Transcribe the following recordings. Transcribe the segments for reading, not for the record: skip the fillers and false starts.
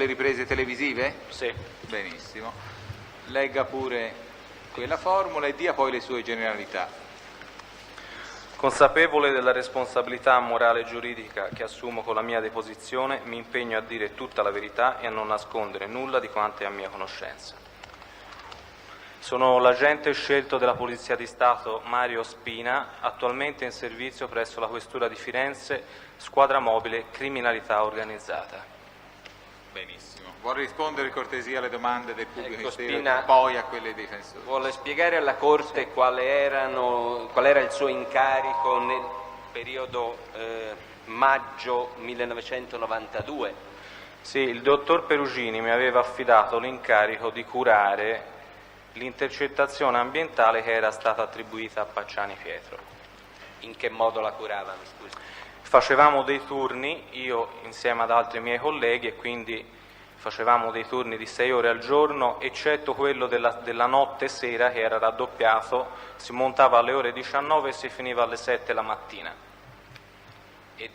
le riprese televisive? Sì. Benissimo. Legga pure quella formula e dia poi le sue generalità. Consapevole della responsabilità morale e giuridica che assumo con la mia deposizione, mi impegno a dire tutta la verità e a non nascondere nulla di quanto è a mia conoscenza. Sono l'agente scelto della Polizia di Stato Mario Spina, attualmente in servizio presso la Questura di Firenze, squadra mobile criminalità organizzata. Benissimo. Vuole rispondere cortesia alle domande del pubblico ministero Spina, e poi a quelle dei difensori? Vuole spiegare alla Corte qual era il suo incarico nel periodo maggio 1992? Sì, il dottor Perugini mi aveva affidato l'incarico di curare l'intercettazione ambientale che era stata attribuita a Pacciani Pietro. In che modo la curava, mi scusi? Facevamo dei turni, io insieme ad altri miei colleghi, e quindi facevamo dei turni di 6 ore al giorno, eccetto quello della notte e sera, che era raddoppiato, si montava alle ore 19 e si finiva alle 7 la mattina. E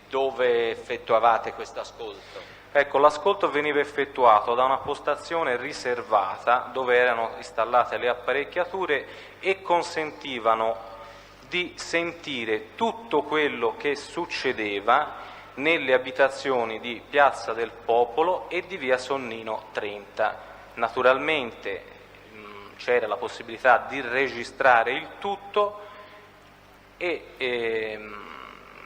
dove effettuavate questo ascolto? Ecco, l'ascolto veniva effettuato da una postazione riservata dove erano installate le apparecchiature e consentivano di sentire tutto quello che succedeva nelle abitazioni di Piazza del Popolo e di Via Sonnino 30. Naturalmente c'era la possibilità di registrare il tutto e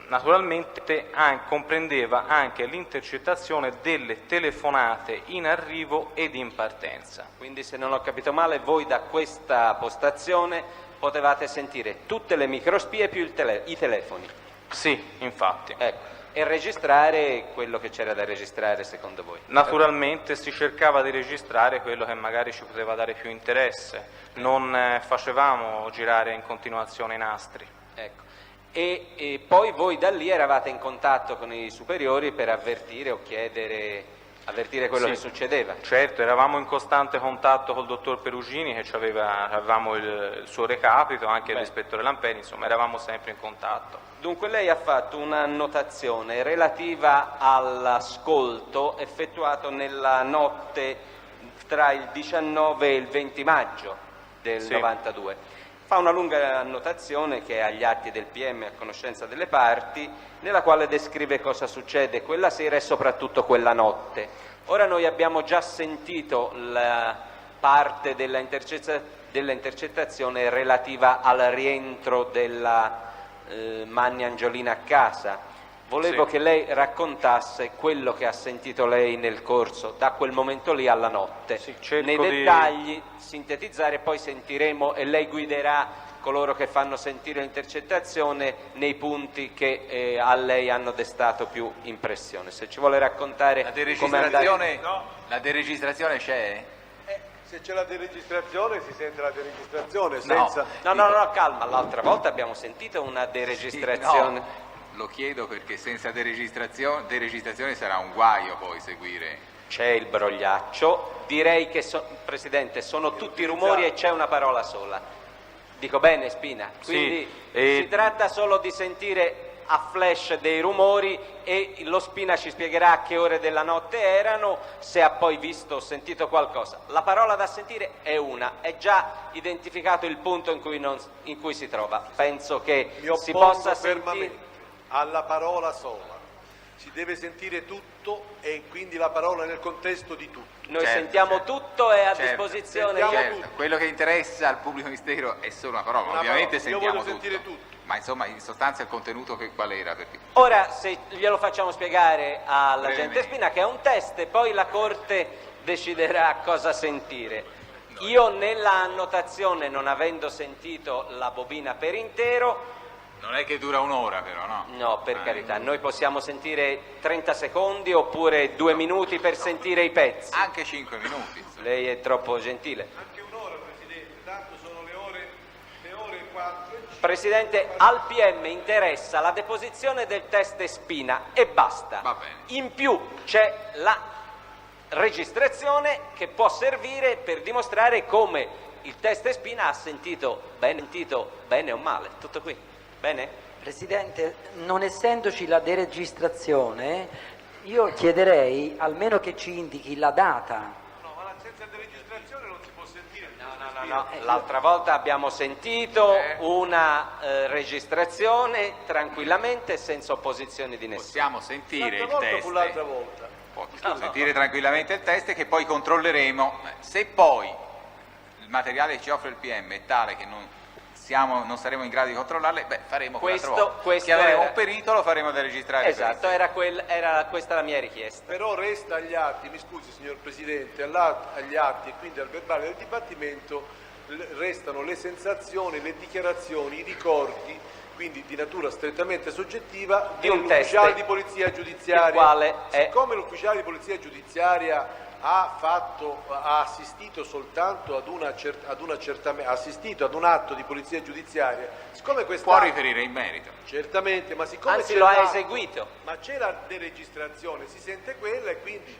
naturalmente comprendeva anche l'intercettazione delle telefonate in arrivo ed in partenza. Quindi, se non ho capito male, voi da questa postazione potevate sentire tutte le microspie più i telefoni? Sì, infatti. Ecco. E registrare quello che c'era da registrare secondo voi? Naturalmente si cercava di registrare quello che magari ci poteva dare più interesse, non facevamo girare in continuazione i nastri. Ecco. E poi voi da lì eravate in contatto con i superiori per avvertire o avvertire quello che succedeva? Certo, eravamo in costante contatto col dottor Perugini, che avevamo il suo recapito, anche l'ispettore Lampeni, insomma eravamo sempre in contatto. Dunque lei ha fatto un'annotazione relativa all'ascolto effettuato nella notte tra il 19 e il 20 maggio del 92. Fa una lunga annotazione che è agli atti del PM a conoscenza delle parti, nella quale descrive cosa succede quella sera e soprattutto quella notte. Ora noi abbiamo già sentito la parte della intercettazione relativa al rientro della Manni Angiolina a casa. Volevo che lei raccontasse quello che ha sentito lei nel corso, da quel momento lì alla notte. Nei dettagli, sintetizzare, poi sentiremo e lei guiderà coloro che fanno sentire l'intercettazione nei punti che a lei hanno destato più impressione. Se ci vuole raccontare la deregistrazione, la deregistrazione c'è? Se c'è la deregistrazione si sente la deregistrazione No, calma, l'altra volta abbiamo sentito una deregistrazione. Sì, no. Lo chiedo perché senza deregistrazione sarà un guaio poi seguire. C'è il brogliaccio, direi che, Presidente, sono tutti rumori e c'è una parola sola. Dico bene, Spina? Quindi si tratta solo di sentire a flash dei rumori e lo Spina ci spiegherà a che ore della notte erano, se ha poi visto o sentito qualcosa. La parola da sentire è una, è già identificato il punto in cui si trova. Penso che si possa sentire alla parola sola. Si deve sentire tutto e quindi la parola nel contesto di tutto. Noi sentiamo tutto e a disposizione. Quello che interessa al pubblico ministero è solo una parola, ovviamente sentiamo sentire tutto. Ma insomma, in sostanza il contenuto qual era? Perché... Ora, se glielo facciamo spiegare all'agente Spina, che è un test, e poi la Corte deciderà cosa sentire. Io nella annotazione, non avendo sentito la bobina per intero, non è che dura un'ora però, no? No, per carità, noi possiamo sentire 30 secondi oppure 2 minuti per sentire i pezzi. Anche 5 minuti. Lei è troppo gentile. Anche un'ora, Presidente, tanto sono le ore e 4. Presidente, al PM interessa la deposizione del test Spina e basta. Va bene. In più c'è la registrazione che può servire per dimostrare come il test Spina ha sentito bene o male. Tutto qui. Bene? Presidente, non essendoci la deregistrazione, Io chiederei almeno che ci indichi la data. No, ma l'assenza di registrazione non si può sentire. No. L'altra volta abbiamo sentito una registrazione tranquillamente senza opposizione di nessuno. Possiamo sentire L'altra il volta test. fu l'altra volta. Possiamo sentire tranquillamente il test che poi controlleremo. Se poi il materiale che ci offre il PM è tale che non saremo in grado di controllarle, faremo Questo Se avremo era- un perito lo faremo da registrare. Esatto, era questa la mia richiesta. Però resta agli atti, mi scusi signor Presidente, agli atti e quindi al verbale del dibattimento restano le sensazioni, le dichiarazioni, i ricordi, quindi di natura strettamente soggettiva, Di un dell'ufficiale test, di polizia giudiziaria. il quale è- Siccome l'ufficiale di polizia giudiziaria ha assistito soltanto ad un atto di polizia giudiziaria, siccome Può questa riferire in merito. certamente, ma siccome Anzi, c'è lo ha l'atto, eseguito. ma c'è la deregistrazione, si sente quella e quindi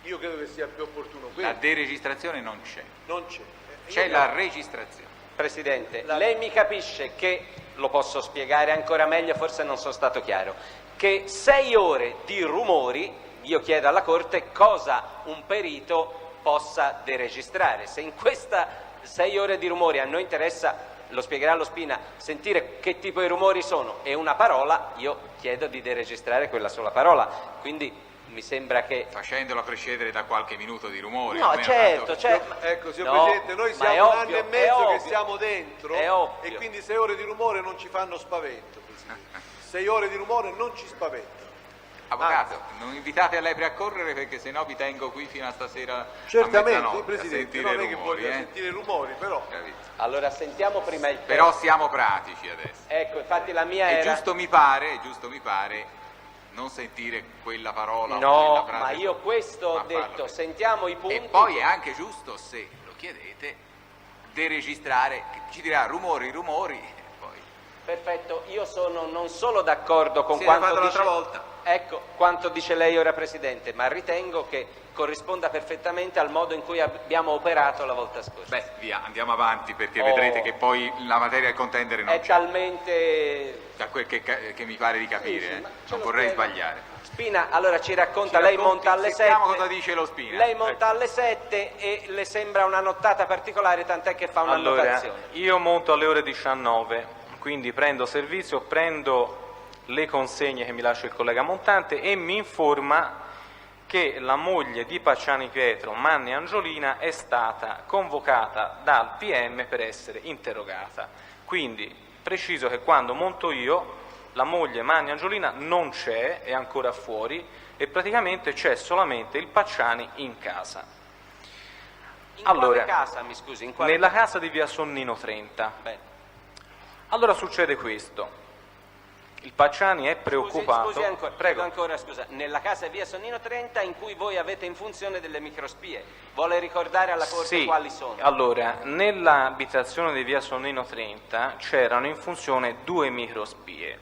io credo che sia più opportuno La quello. deregistrazione non c'è, Non c'è. c'è la registrazione. Presidente, lei mi capisce che, lo posso spiegare ancora meglio, forse non sono stato chiaro, che 6 ore di rumori, io chiedo alla Corte cosa un perito possa deregistrare. Se in questa 6 ore di rumori a noi interessa, lo spiegherà lo Spina, sentire che tipo di rumori sono e una parola, io chiedo di deregistrare quella sola parola. Quindi mi sembra che... Facendolo precedere da qualche minuto di rumore. No, almeno certo, tanto- Ecco, signor No, Presidente, noi ma è siamo un anno ovvio, e è mezzo che ovvio. siamo dentro È ovvio. e quindi 6 ore di rumore non ci fanno spavento, Presidente. 6 ore di rumore non ci spaventano. Avvocato, non invitate a lei a correre perché sennò vi tengo qui fino a stasera a Certamente, mezzanotte Presidente, a sentire non è che rumori, voglia sentire rumori, però capito? Allora sentiamo prima il Però testo. siamo pratici adesso. Ecco, infatti la mia È era... giusto mi pare non sentire quella parola o No, quella frase. ma io questo ho Ma farlo detto, per- sentiamo i punti. E poi è anche giusto, se lo chiedete, deregistrare, ci dirà rumori, e poi... Perfetto, io sono non solo d'accordo con Sì, l'ha quanto fatto dice... l'altra volta. Ecco, quanto dice lei ora Presidente, ma ritengo che corrisponda perfettamente al modo in cui abbiamo operato la volta scorsa. Beh, via, andiamo avanti perché Oh. vedrete che poi la materia del contendere non È c'è, talmente... da quel che mi pare di capire, Sì, ma ce non lo vorrei spiega. sbagliare. Spina, allora ci racconta, Ci lei racconti, monta alle 7. sentiamo cosa dice lo Spina. Lei monta alle 7 e le sembra una nottata particolare, tant'è che fa un'annotazione. Allora, io monto alle ore 19, quindi prendo servizio, prendo le consegne che mi lascia il collega montante e mi informa che la moglie di Pacciani Pietro, Manni Angiolina, è stata convocata dal PM per essere interrogata. Quindi preciso che quando monto io la moglie Manni Angiolina non c'è, è ancora fuori e praticamente c'è solamente il Pacciani in casa. In Allora, quale casa, mi scusi? In quale nella casa di via Sonnino 30. Bene. Allora succede questo. Il Pacciani è preoccupato. Scusi ancora, Prego. ancora, scusa, nella casa via Sonnino 30 in cui voi avete in funzione delle microspie. Vuole ricordare alla Corte Sì, quali sono? allora, nell'abitazione di via Sonnino 30 c'erano in funzione 2 microspie.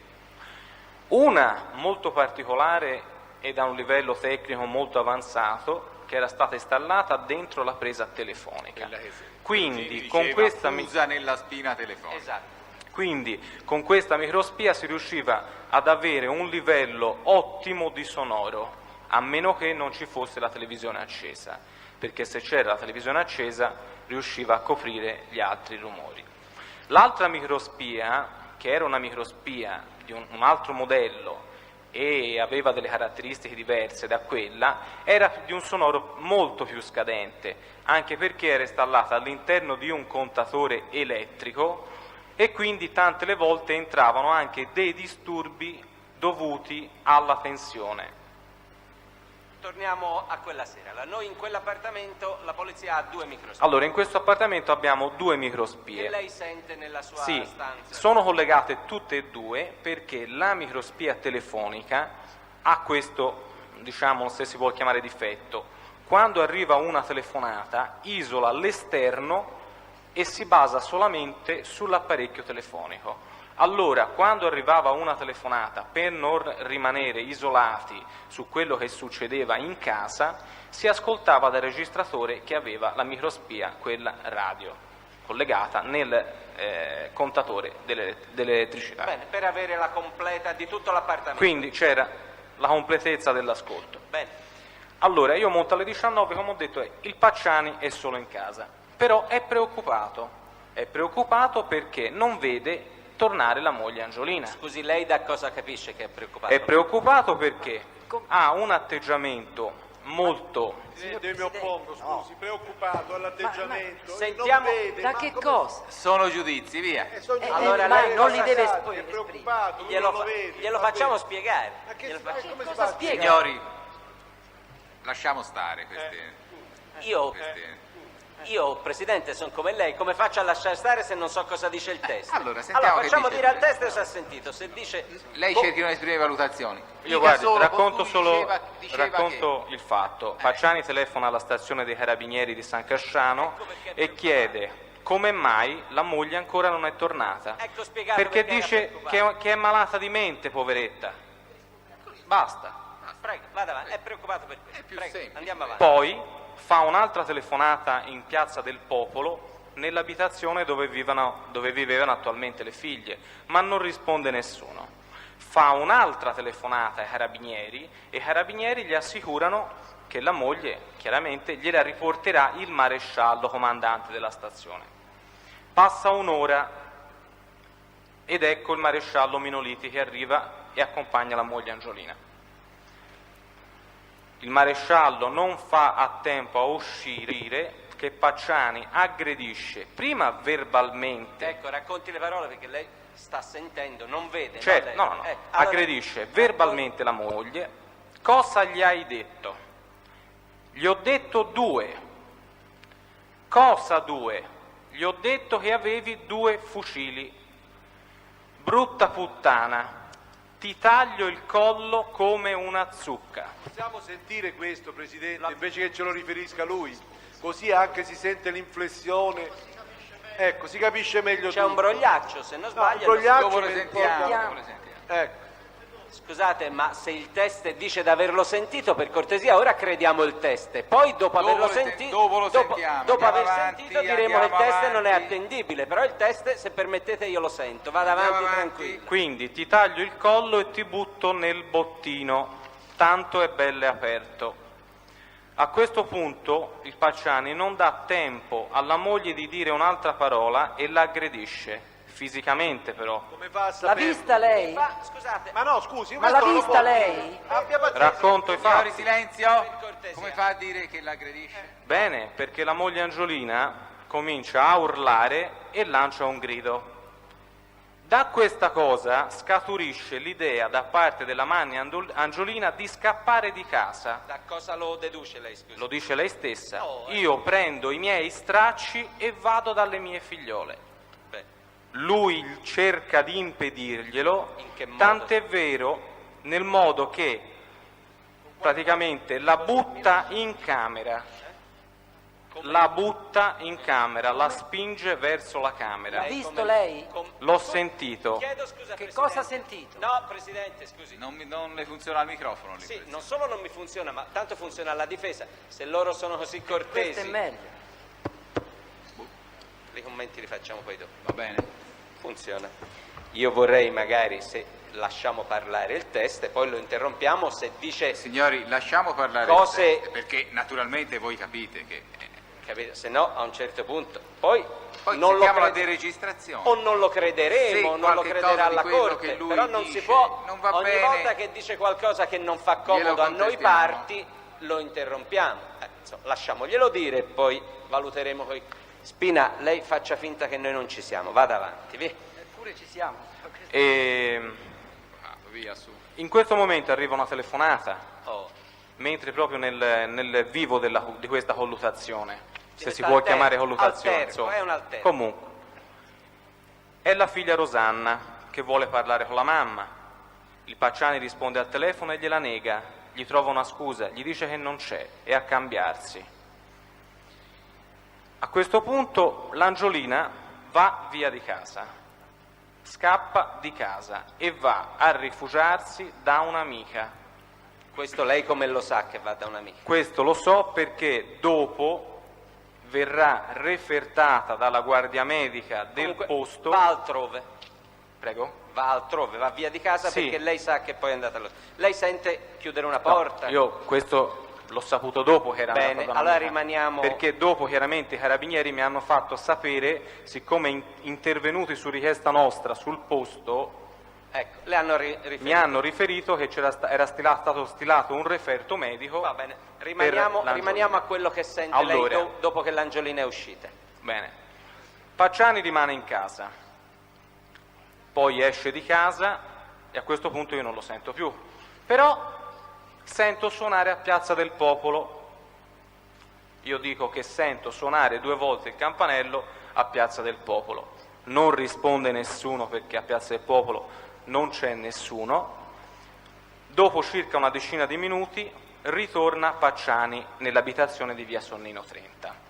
Una molto particolare e da un livello tecnico molto avanzato, che era stata installata dentro la presa telefonica. Quindi con questa fusa nella spina telefonica. Esatto. Quindi con questa microspia si riusciva ad avere un livello ottimo di sonoro, a meno che non ci fosse la televisione accesa, perché se c'era la televisione accesa riusciva a coprire gli altri rumori. L'altra microspia, che era una microspia di un altro modello e aveva delle caratteristiche diverse da quella, era di un sonoro molto più scadente, anche perché era installata all'interno di un contatore elettrico e quindi tante le volte entravano anche dei disturbi dovuti alla tensione. Torniamo a quella sera. Noi in quell'appartamento la polizia ha 2 microspie. Allora, in questo appartamento abbiamo 2 Che microspie. lei sente nella sua Sì, stanza. sono collegate tutte e due perché la microspia telefonica ha questo, diciamo, se si può chiamare difetto. Quando arriva una telefonata, isola l'esterno e si basa solamente sull'apparecchio telefonico. Allora, quando arrivava una telefonata, per non rimanere isolati su quello che succedeva in casa, si ascoltava dal registratore che aveva la microspia, quella radio, collegata nel contatore dell'elettricità. Bene, per avere la completa di tutto l'appartamento. Quindi c'era la completezza dell'ascolto. Bene. Allora, io monto alle 19, come ho detto, il Pacciani è solo in casa, però è preoccupato perché non vede tornare la moglie Angiolina. Scusi, lei da cosa capisce che è preoccupato? È preoccupato perché ha un atteggiamento molto... Presidente, io mi oppongo, scusi, preoccupato all'atteggiamento. Sentiamo- non vede, Da ma che come- cosa? Sono giudizi, via. Allora ma lei non li deve è esprimere. preoccupato, lui Glielo, non lo vede, glielo va facciamo bene. spiegare. Ma che, Glielo ma faccio- come si cosa fa? spiega? Signori, lasciamo stare Io, io, Presidente, sono come lei, come faccio a lasciare stare se non so cosa dice il testo? allora, sentiamo che facciamo dice dire il al testo se ha sentito. Se dice... Lei cerchi di non esprimere valutazioni. Io Dica guardi, solo, racconto costui solo diceva racconto il fatto. Pacciani telefona alla stazione dei Carabinieri di San Casciano e chiede come mai la moglie ancora non è tornata. Ecco spiegato Perché perché era dice preoccupato. che è malata di mente, poveretta. Basta. Prego, vada avanti, è preoccupato per questo. È più Prego, semplice. andiamo avanti. Poi fa un'altra telefonata in Piazza del Popolo, nell'abitazione dove vivevano attualmente le figlie, ma non risponde nessuno. Fa un'altra telefonata ai Carabinieri e i Carabinieri gli assicurano che la moglie chiaramente gliela riporterà il maresciallo comandante della stazione. Passa un'ora ed ecco il maresciallo Minoliti che arriva e accompagna la moglie Angiolina. Il maresciallo non fa a tempo a uscire che Pacciani aggredisce prima verbalmente, Ecco, racconti le parole perché lei sta sentendo, non vede. cioè, lei. no, Allora- aggredisce verbalmente la moglie. Cosa gli hai detto? Gli ho detto 2. Cosa 2? Gli ho detto che avevi 2 fucili. Brutta puttana, ti taglio il collo come una zucca. Possiamo sentire questo, Presidente, invece che ce lo riferisca lui? Così anche si sente l'inflessione. Ecco, si capisce meglio C'è tutto. un brogliaccio, se non sbaglio. un brogliaccio Dopo lo che sentiamo. importa- Dopo lo sentiamo. Ecco. Scusate, ma se il test dice di averlo sentito, per cortesia, ora crediamo il test. Poi dopo averlo sentito, dopo lo sentiamo, dopo andiamo aver avanti, sentito diremo che il andiamo test non è avanti. attendibile. Però il test, se permettete, io lo sento. Vada Andiamo avanti avanti. tranquillo. Quindi ti taglio il collo e ti butto nel bottino, tanto è bello e aperto. A questo punto il Pacciani non dà tempo alla moglie di dire un'altra parola e la aggredisce, fisicamente però. Come fa a L'ha sapere? vista lei? Ma scusate, Ma no, scusi, Ma l'ha questo non lo vista può lei? dire. Abbia pazienza. Racconto i Signori, fatti. silenzio. Per cortesia. Come fa a dire che l'aggredisce? Bene, perché la moglie Angiolina comincia a urlare e lancia un grido. Da questa cosa scaturisce l'idea da parte della Manni Angiolina di scappare di casa. da cosa lo deduce lei, scusi? Lo dice lei stessa. No, Io prendo i miei stracci e vado dalle mie figliole. Beh, Lui cerca di impedirglielo, In che modo? tant'è vero nel modo che praticamente la butta in camera. La butta in camera, la spinge verso la camera. L'ha visto lei? L'ho sentito. Chiedo scusa, Che Presidente. cosa ha sentito? No, Presidente, scusi. Non le funziona il microfono lì. Sì, non solo non mi funziona, ma tanto funziona alla difesa. Se loro sono così cortesi, Questo è meglio. i commenti li facciamo poi dopo. Va bene. Funziona. Io vorrei magari, se lasciamo parlare il test, e poi lo interrompiamo se dice, Signori, lasciamo parlare Cose- il test, perché naturalmente voi capite che capito? Se no a un certo punto poi, poi non lo sentiamo la crede- deregistrazione. o non lo crederemo, Se o non lo qualche crederà cosa di la quello Corte, che lui però non si dice può, non va ogni bene, volta che dice qualcosa che non fa glielo comodo a noi contestiamo. parti, lo interrompiamo. Insomma, lasciamoglielo dire e poi valuteremo poi. Spina, lei faccia finta che noi non ci siamo, vada avanti, via. Eppure ci siamo. E Via su. in questo momento arriva una telefonata, Oh. mentre proprio nel vivo di questa colluttazione, se si Diventa può alterco, chiamare colluttazione, alterco, insomma. è un alterco. Comunque, è la figlia Rosanna che vuole parlare con la mamma. Il Pacciani risponde al telefono e gliela nega, gli trova una scusa, gli dice che non c'è e a cambiarsi. A questo punto l'Angiolina va via di casa, scappa di casa e va a rifugiarsi da un'amica. Questo lei come lo sa che va da un'amica? Questo lo so perché dopo verrà refertata dalla guardia medica del Comunque, posto va altrove. Prego? Va altrove, va via di casa Sì. perché lei sa che poi è andata lei sente chiudere una porta? No, io questo l'ho saputo dopo che era Bene, andata da allora una- rimaniamo... Perché dopo chiaramente i carabinieri mi hanno fatto sapere, siccome intervenuti su richiesta nostra sul posto, Ecco, le hanno riferito. mi hanno riferito che era stato stilato un referto medico. Va bene, per rimaniamo l'Angiolina. a quello che sente Allora. lei dopo che l'Angiolina è uscita. Bene, Pacciani rimane in casa, poi esce di casa e a questo punto io non lo sento più, però sento suonare a Piazza del Popolo. Io dico che sento suonare 2 volte il campanello a Piazza del Popolo. Non risponde nessuno perché a Piazza del Popolo non c'è nessuno. Dopo circa una decina di minuti ritorna Pacciani nell'abitazione di via Sonnino 30.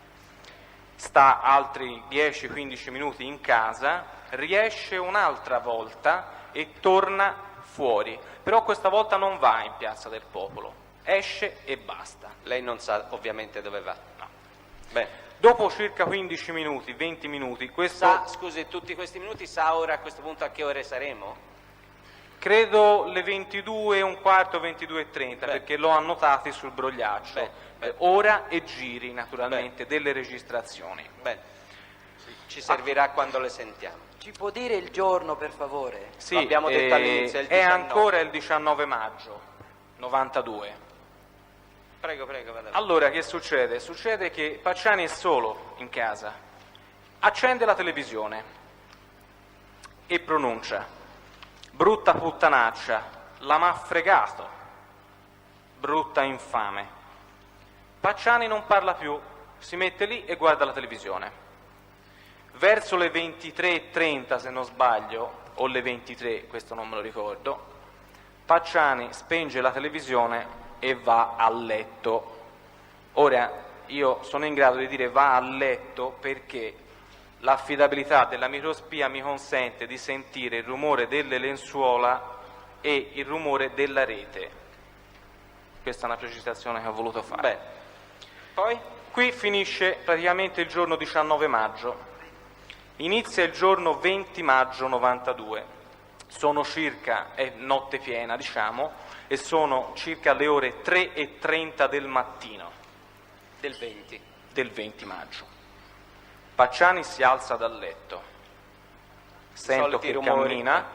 Sta altri 10-15 minuti in casa, riesce un'altra volta e torna fuori, però questa volta non va in Piazza del Popolo, esce e basta. Lei non sa ovviamente dove va. No. Bene. Dopo circa 15 minuti, 20 minuti, Scusi, tutti questi minuti sa ora a questo punto a che ore saremo? credo le 22:15, 22:30, Beh. perché l'ho annotati sul brogliaccio. Beh. Ora e giri naturalmente delle registrazioni. Bene, ci servirà quando le sentiamo. Ci può dire il giorno, per favore? Sì, Lo abbiamo detto all'inizio, è il è 19. ancora il 19 maggio 92. Prego, vada avanti. Allora, che succede? Succede che Pacciani è solo in casa, accende la televisione e pronuncia: brutta puttanaccia, la m'ha fregato, brutta infame. Pacciani non parla più, si mette lì e guarda la televisione. Verso le 23:30, se non sbaglio, o le 23, questo non me lo ricordo, Pacciani spenge la televisione e va a letto. Ora, io sono in grado di dire va a letto perché l'affidabilità della microspia mi consente di sentire il rumore delle lenzuola e il rumore della rete. Questa è una precisazione che ho voluto fare. Bene. Poi? Qui finisce praticamente il giorno 19 maggio, inizia il giorno 20 maggio 92, sono circa, è notte piena diciamo, e sono circa le ore 3:30 del mattino Del 20. del 20 maggio. Pacciani si alza dal letto, sento soliti che rumori. cammina,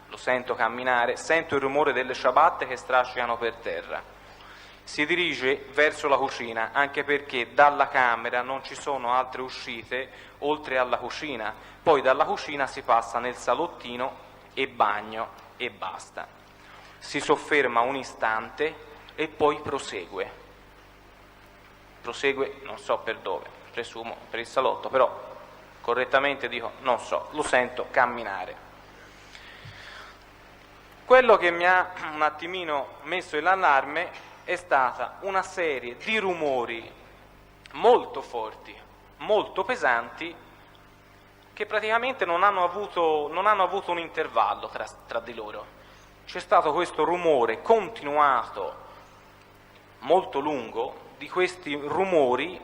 lo sento camminare, sento il rumore delle ciabatte che strascicano per terra. Si dirige verso la cucina, anche perché dalla camera non ci sono altre uscite oltre alla cucina. Poi dalla cucina si passa nel salottino e bagno e basta. Si sofferma un istante e poi prosegue. Prosegue non so per dove, presumo per il salotto, però correttamente dico non so, lo sento camminare. Quello che mi ha un attimino messo in allarme è stata una serie di rumori molto forti, molto pesanti, che praticamente non hanno avuto un intervallo tra di loro. C'è stato questo rumore continuato, molto lungo, di questi rumori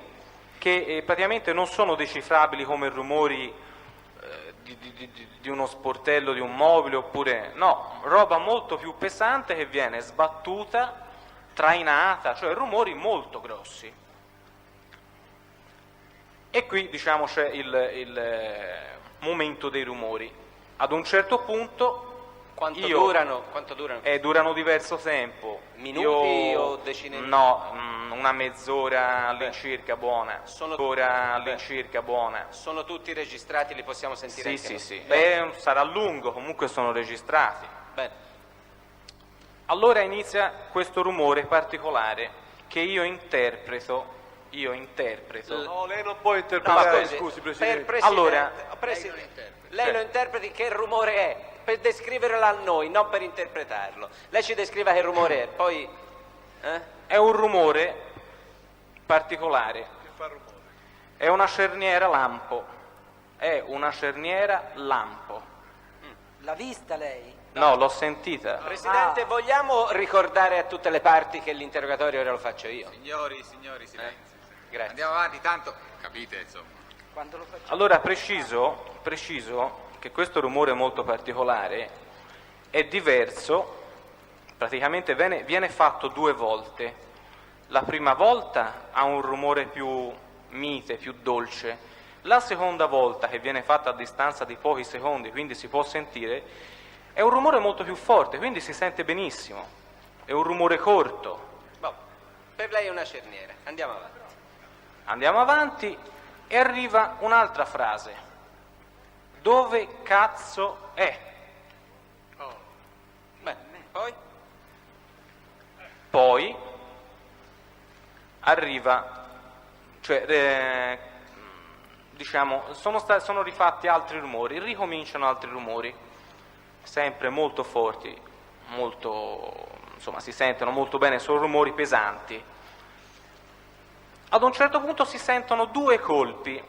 che praticamente non sono decifrabili come rumori di uno sportello di un mobile, oppure no, roba molto più pesante che viene sbattuta, trainata, cioè rumori molto grossi. E qui diciamo c'è il momento dei rumori. Ad un certo punto Quanto durano? durano diverso tempo. Minuti o decine di No, una mezz'ora all'incirca buona. Ora all'incirca buona. Sono tutti registrati, li possiamo sentire Sì, anche sì, noi? sì. Bene. Sarà lungo, comunque sono registrati. Bene. Allora inizia questo rumore particolare che io interpreto. No, lei non può No, interpretare, scusi, scusi per Presidente. Presidente, Allora, lei lo interpreti che rumore è, per descriverlo a noi, non per interpretarlo. Lei ci descriva che rumore è, poi... È un rumore particolare. Che fa rumore? È una cerniera lampo. È una cerniera lampo. L'ha vista lei? No, l'ho sentita. Presidente, vogliamo ricordare a tutte le parti che l'interrogatorio ora lo faccio io? Signori, silenzio. Grazie. Andiamo avanti, tanto capite insomma. Quando lo facciamo? Allora preciso che questo rumore molto particolare è diverso, praticamente viene fatto 2 volte. La prima volta ha un rumore più mite, più dolce, la seconda volta, che viene fatta a distanza di pochi secondi, quindi si può sentire, è un rumore molto più forte, quindi si sente benissimo, è un rumore corto. Per lei è una cerniera, andiamo avanti. Andiamo avanti e arriva un'altra frase. Dove cazzo è? Poi? Poi arriva, cioè, diciamo, sono rifatti altri rumori, ricominciano altri rumori, sempre molto forti, insomma, si sentono molto bene, sono rumori pesanti. Ad un certo punto si sentono 2 colpi,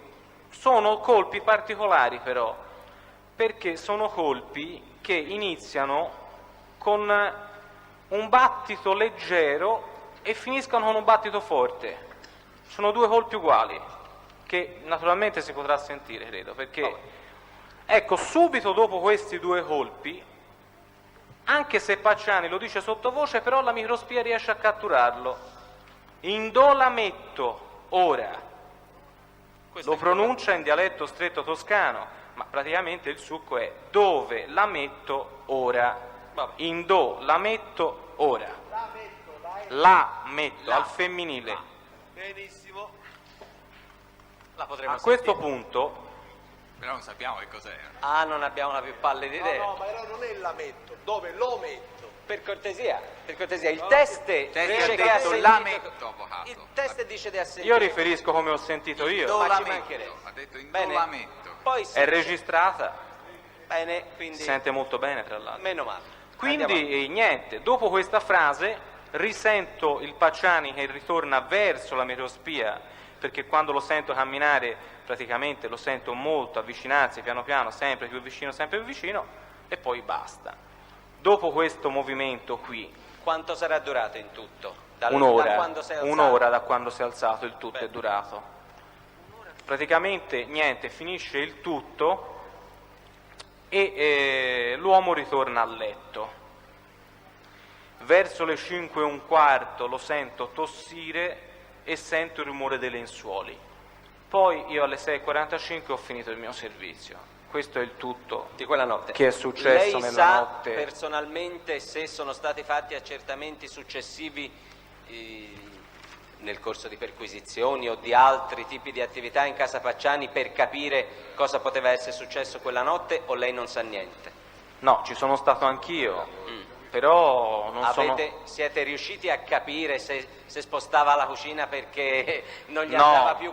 sono colpi particolari però, perché sono colpi che iniziano con un battito leggero e finiscono con un battito forte. Sono 2 colpi uguali, che naturalmente si potrà sentire, credo, perché ecco, subito dopo questi 2 colpi, anche se Pacciani lo dice sottovoce, però la microspia riesce a catturarlo. In do la metto ora, lo pronuncia in dialetto stretto toscano, ma praticamente il succo è dove la metto ora. In do la metto ora. La metto al femminile. Benissimo. La potremo A questo sentire. punto, Però non sappiamo che cos'è. Non abbiamo la più pallida idea. No, ma non è la metto, dove lo metto? Per cortesia, il test dice ha che ha detto sentito... la metto, avvocato. Il test dice che ha sentito... io riferisco come ho sentito io, Ma la ci metto, mancherebbe. ha detto in Bene. la metto. Poi è registrata, Bene, quindi... si sente molto bene tra l'altro. Meno male. Andiamo Quindi niente, dopo questa frase risento il Pacciani che ritorna verso la microspia, perché quando lo sento camminare praticamente lo sento molto avvicinarsi piano piano, sempre più vicino, e poi basta. Dopo questo movimento qui, Quanto sarà durato in tutto? Da quando sei alzato? un'ora da quando si è alzato, il tutto Bene. è durato. Praticamente niente, finisce il tutto e l'uomo ritorna a letto. Verso le 5:15 lo sento tossire e sento il rumore dei lenzuoli. Poi io alle 6:45 ho finito il mio servizio. Questo è il tutto Di quella notte. che è successo Lei nella sa notte. personalmente se sono stati fatti accertamenti successivi nel corso di perquisizioni o di altri tipi di attività in casa Pacciani per capire cosa poteva essere successo quella notte, o lei non sa niente? No, ci sono stato anch'io, però non sono... Siete riusciti a capire se spostava la cucina perché non gli No, andava più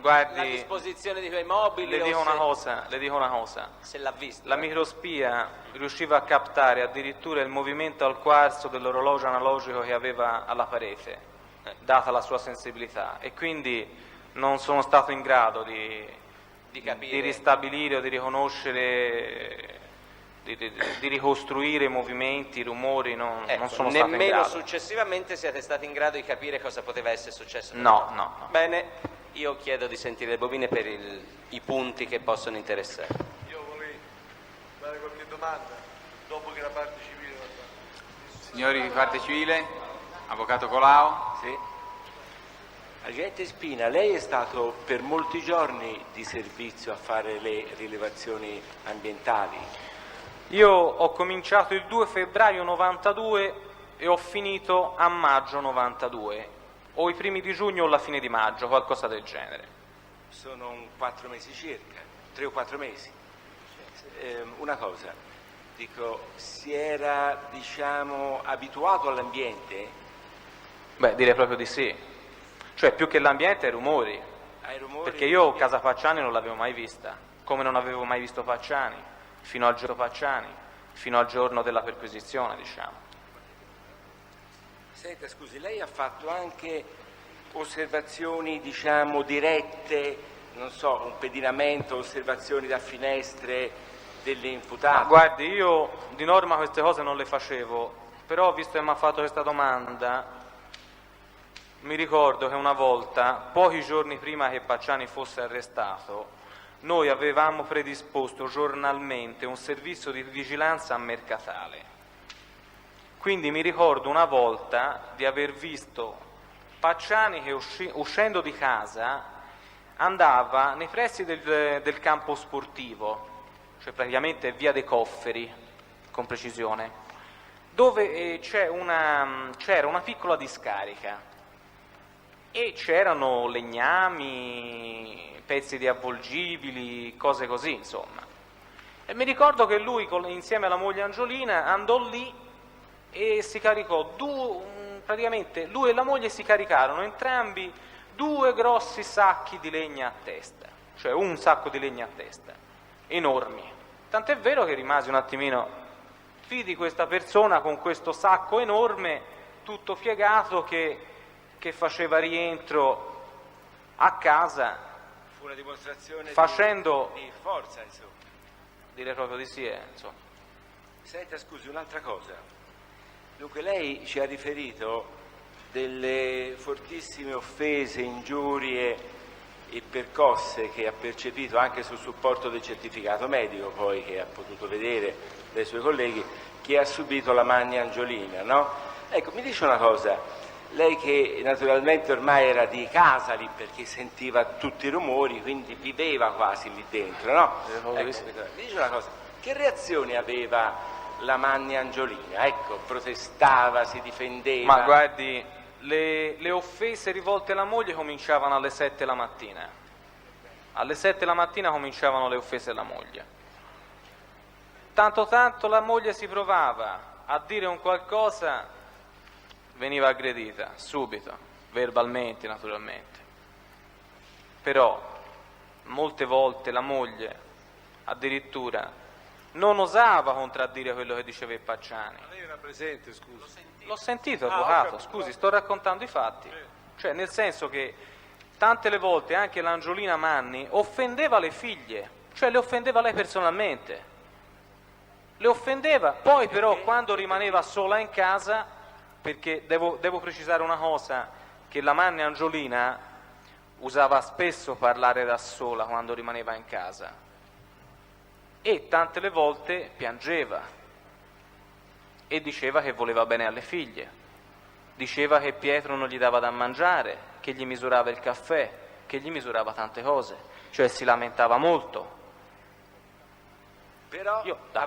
guardi, la disposizione di quei mobili? Le o dico se, una cosa. se l'ha visto? La microspia riusciva a captare addirittura il movimento al quarzo dell'orologio analogico che aveva alla parete, data la sua sensibilità, e quindi non sono stato in grado di capire, di ristabilire o di riconoscere, di ricostruire i movimenti, i rumori, non sono stato in nemmeno grado. successivamente siete stati in grado di capire cosa poteva essere successo? No. Bene, io chiedo di sentire le bobine per i punti che possono interessare. Io vorrei fare qualche domanda dopo che la parte civile va fatta. Signori di parte civile, avvocato Colao. Sì. Agente Spina, lei è stato per molti giorni di servizio a fare le rilevazioni ambientali. Io ho cominciato il 2 febbraio 92 e ho finito a maggio 92, o i primi di giugno o la fine di maggio, qualcosa del genere. Sono 4 mesi circa, 3 o 4 mesi. Una cosa, dico, si era, abituato all'ambiente? Beh, direi proprio di sì. Cioè, più che l'ambiente, ai rumori. Ai rumori? Perché io casa Pacciani non l'avevo mai vista, come non avevo mai visto Pacciani, fino al giorno della perquisizione, diciamo. Senta, scusi, lei ha fatto anche osservazioni, dirette, non so, un pedinamento, osservazioni da finestre delle imputate? Ma guardi, io di norma queste cose non le facevo, però visto che mi ha fatto questa domanda, mi ricordo che una volta, pochi giorni prima che Pacciani fosse arrestato, noi avevamo predisposto giornalmente un servizio di vigilanza a Mercatale. Quindi mi ricordo una volta di aver visto Pacciani che uscendo di casa andava nei pressi del campo sportivo, cioè praticamente via dei Cofferi, con precisione, dove c'era una piccola discarica e c'erano legnami, pezzi di avvolgibili, cose così, insomma. E mi ricordo che lui, insieme alla moglie Angiolina, andò lì e si caricò, praticamente lui e la moglie si caricarono entrambi 2 grossi sacchi di legna a testa, cioè un sacco di legna a testa, enormi. Tant'è vero che rimasi un attimino, vidi questa persona con questo sacco enorme, tutto piegato, che faceva rientro a casa. Fu una dimostrazione facendo di forza, insomma. Direi proprio di sì, insomma. Senta, scusi, un'altra cosa. Dunque lei ci ha riferito delle fortissime offese, ingiurie e percosse che ha percepito anche sul supporto del certificato medico, poi che ha potuto vedere dai suoi colleghi, che ha subito la Magna Angiolina, no? Ecco, mi dice una cosa, lei che naturalmente ormai era di casa lì perché sentiva tutti i rumori, quindi viveva quasi lì dentro, no? Ecco, mi dice una cosa, che reazioni aveva la Magna Angiolina? Ecco, protestava, si difendeva? Ma guardi, le offese rivolte alla moglie cominciavano alle 7 la mattina. Alle 7 la mattina cominciavano le offese alla moglie. Tanto la moglie si provava a dire un qualcosa, veniva aggredita subito, verbalmente naturalmente. Però molte volte la moglie addirittura non osava contraddire quello che diceva il Pacciani. Ma lei era presente, scusi? L'ho sentito, avvocato, scusi, sto raccontando i fatti. Cioè, nel senso che tante le volte anche l'Angiolina Manni offendeva le figlie, cioè le offendeva lei personalmente. Le offendeva, poi però quando rimaneva sola in casa, perché devo precisare una cosa, che la Manni Angiolina usava spesso parlare da sola quando rimaneva in casa e tante le volte piangeva e diceva che voleva bene alle figlie, diceva che Pietro non gli dava da mangiare, che gli misurava il caffè, che gli misurava tante cose, cioè si lamentava molto. Però a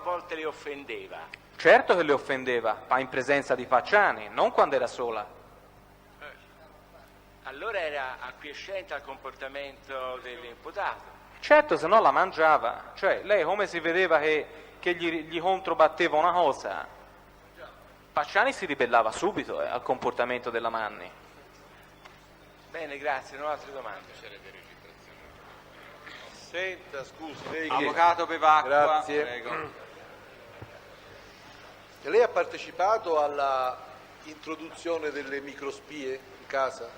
volte le offendeva. Certo che le offendeva, ma in presenza di Pacciani, non quando era sola. Allora era acquiescente al comportamento dell'imputato. Certo, se no la mangiava. Cioè, lei come si vedeva che gli controbatteva una cosa, Pacciani si ribellava subito al comportamento della Manni. Bene, grazie, non ho altre domande. Senta, scusi, lei Avvocato Bevacqua, Grazie. prego. Lei ha partecipato alla introduzione delle microspie in casa?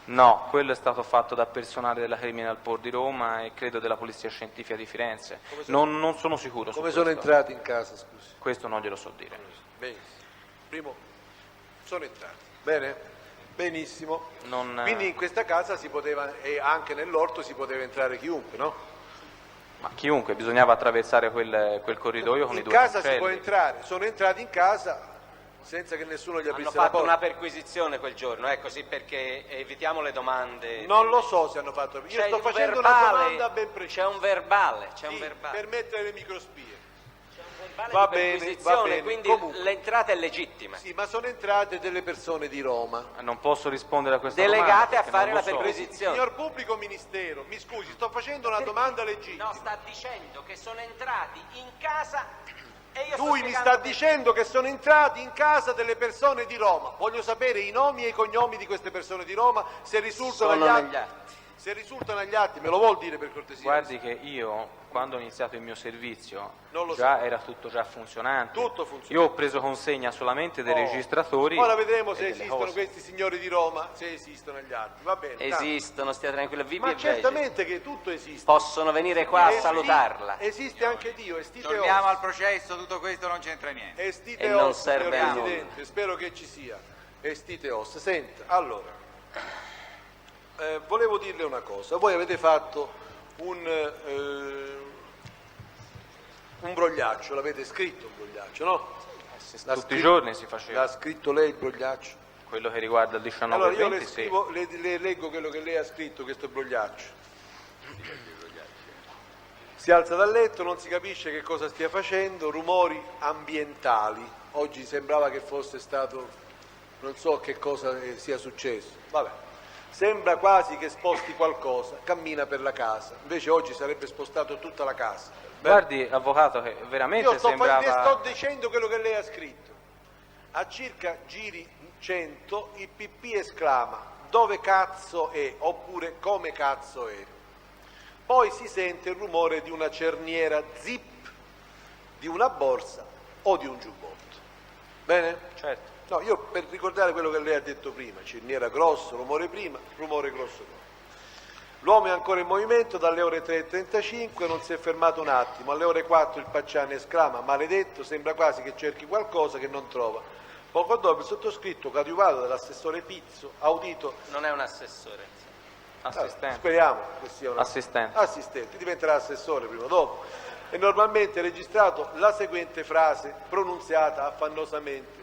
No, quello è stato fatto da personale della Criminal Port di Roma e credo della Polizia Scientifica di Firenze. Non sono sicuro. Come sono entrati in casa, scusi? Questo non glielo so dire. Benissimo. Primo, sono entrati. Bene? Benissimo. Quindi in questa casa si poteva, e anche nell'orto si poteva entrare chiunque, no? Ma chiunque, bisognava attraversare quel corridoio con i 2 In casa cancelli. si può entrare, sono entrati in casa senza che nessuno gli Hanno aprisse la fatto porta. una perquisizione quel giorno, così perché evitiamo le domande. Non lo so se hanno fatto. Io C'è sto un facendo verbale, una domanda ben precisa. C'è un verbale, Sì, un verbale. per mettere le microspie. Va Va bene, perquisizione, va bene. quindi Comunque. l'entrata è legittima. Sì, ma sono entrate delle persone di Roma. Non posso rispondere a questa Delegate domanda. a perché fare non la lo so. perquisizione. Signor pubblico ministero, mi scusi, sto facendo una domanda legittima. No, sta dicendo che sono entrati in casa e io sto Lui mi spiegando sta dicendo che sono entrati in casa delle persone di Roma. Voglio sapere i nomi e i cognomi di queste persone di Roma, se risultano Sono agli negli atti. atti. Se risultano agli atti, me lo vuol dire per cortesia? Guardi che io, quando ho iniziato il mio servizio, Non lo già so. era tutto già funzionante. Tutto funzionante. Io ho preso consegna solamente dei registratori. Ora vedremo e se delle esistono cose. questi signori di Roma, se esistono agli atti. Va bene. dai. Esistono, stia tranquilla, vivi Ma e vegi. certamente che tutto esiste. Possono venire qua a Esti- salutarla. Esiste anche Dio, estite Torniamo al os. processo, tutto questo non c'entra niente. Estite E non os, serve signor a nulla. Presidente, spero che ci sia. Estite os. Senta, allora, volevo dirle una cosa. Voi avete fatto un brogliaccio, l'avete scritto un brogliaccio, no? Tutti i giorni si faceva. L'ha scritto lei il brogliaccio? Quello che riguarda il 19 Allora io 20, le, scrivo, le leggo quello che lei ha scritto, questo brogliaccio. Si alza dal letto, non si capisce che cosa stia facendo, rumori ambientali. Oggi sembrava che fosse stato, non so che cosa sia successo. Vabbè. Sembra quasi che sposti qualcosa, cammina per la casa. Invece oggi sarebbe spostato tutta la casa. Guardi, avvocato, che veramente sembrava... Le sto dicendo quello che lei ha scritto. A circa giri 100 il pipì esclama dove cazzo è, oppure come cazzo è. Poi si sente il rumore di una cerniera zip, di una borsa o di un giubbotto. Bene? Certo. No, io per ricordare quello che lei ha detto prima, cerniera grosso, rumore prima, rumore grosso dopo. L'uomo è ancora in movimento dalle ore 3:35, non si è fermato un attimo. Alle ore 4 il Pacciani esclama maledetto, sembra quasi che cerchi qualcosa che non trova. Poco dopo il sottoscritto, coadiuvato dall'assessore Pizzo, ha udito... Non è un assessore. Assistente. Speriamo che sia un Assistente. diventerà assessore prima o dopo. E normalmente registrato la seguente frase pronunziata affannosamente.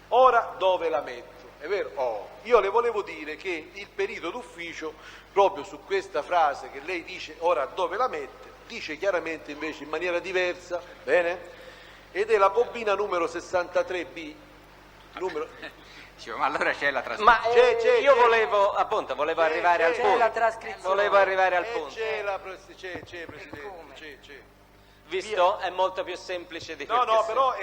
Ora dove la metto? È vero? Oh. Io le volevo dire che il perito d'ufficio, proprio su questa frase che lei dice ora dove la mette, dice chiaramente invece in maniera diversa, bene? Ed è la bobina numero 63B. Ma allora c'è la trascrizione. Ma io volevo, appunto, arrivare al punto. la trascrizione. Volevo arrivare al punto. C'è, Presidente, c'è. Visto? È molto più semplice di quello No, che però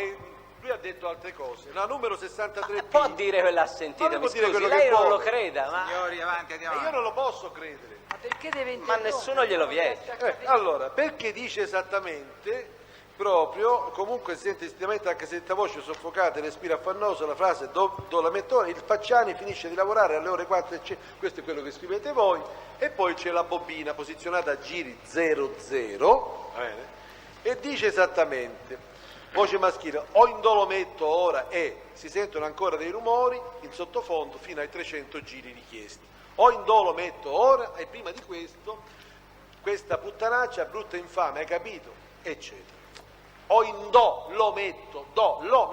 lui ha detto altre cose. La numero 63B... può dire quello ha sentito, Ma mi può dire scusi, quello lei che non vuole. lo creda, ma... Signori, avanti, andiamo Io avanti. non lo posso credere. Ma perché deve Ma nessuno glielo vieta. Allora, perché dice esattamente... Proprio, comunque sente istintivamente anche se detta voce soffocata e respira affannoso la frase do la metto ora, il Pacciani finisce di lavorare alle ore 4 questo è quello che scrivete voi, e poi c'è la bobina posizionata a giri 00, e dice esattamente, voce maschile, o in do lo metto ora e si sentono ancora dei rumori in sottofondo fino ai 300 giri richiesti, o in do lo metto ora e prima di questo, questa puttanaccia brutta e infame, hai capito? Eccetera. O in do lo metto ora,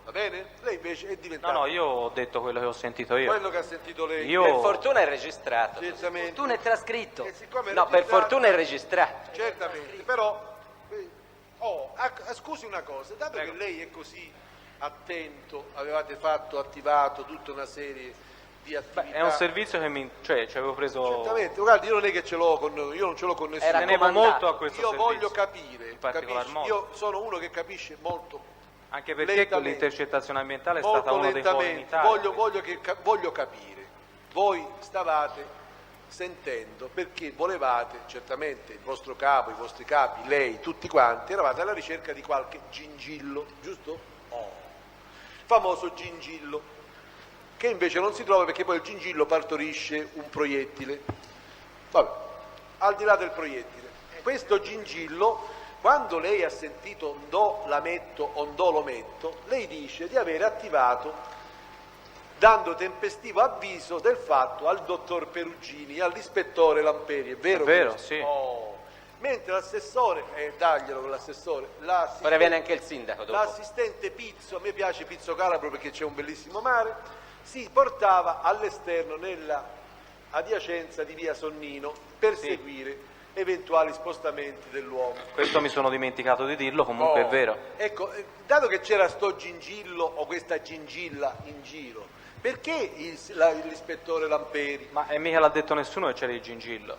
va bene? Lei invece è diventato... No, io ho detto quello che ho sentito io. Quello che ha sentito lei. Io- Per fortuna è registrato. Certamente. Tu ne hai trascritto. E siccome è No, per registrato- fortuna è registrato. Certamente, però... scusi una cosa, dato che lei è così attento, avevate attivato tutta una serie di attività... È un servizio che ci avevo preso... Certamente, guardi, io non è che ce l'ho con... Io non ce l'ho con nessuno. Tenevo molto a questo Io servizio. voglio capire, in particolar capisci? modo. Io sono uno che capisce molto, Anche perché lentamente, l'intercettazione ambientale è molto stata uno dei fuori in lentamente. Italia. Voglio capire. Voi stavate sentendo perché volevate, certamente il vostro capo, i vostri capi, lei, tutti quanti, eravate alla ricerca di qualche gingillo, giusto? Famoso gingillo, che invece non si trova perché poi il gingillo partorisce un proiettile. Vabbè, al di là del proiettile, questo gingillo, quando lei ha sentito do la metto o do lo metto, lei dice di aver attivato, dando tempestivo avviso del fatto al dottor Perugini e all'ispettore Lamperi, è vero? È vero, questo? sì. Mentre l'assessore, daglielo con l'assessore, Ora viene anche il sindaco dopo. l'assistente Pizzo, a me piace Pizzo Calabro perché c'è un bellissimo mare, si portava all'esterno nella adiacenza di via Sonnino per seguire eventuali spostamenti dell'uomo. Questo mi sono dimenticato di dirlo, comunque è vero. Ecco, dato che c'era sto gingillo o questa gingilla in giro, perché l'ispettore Lamperi? Ma mica l'ha detto nessuno che c'era il gingillo.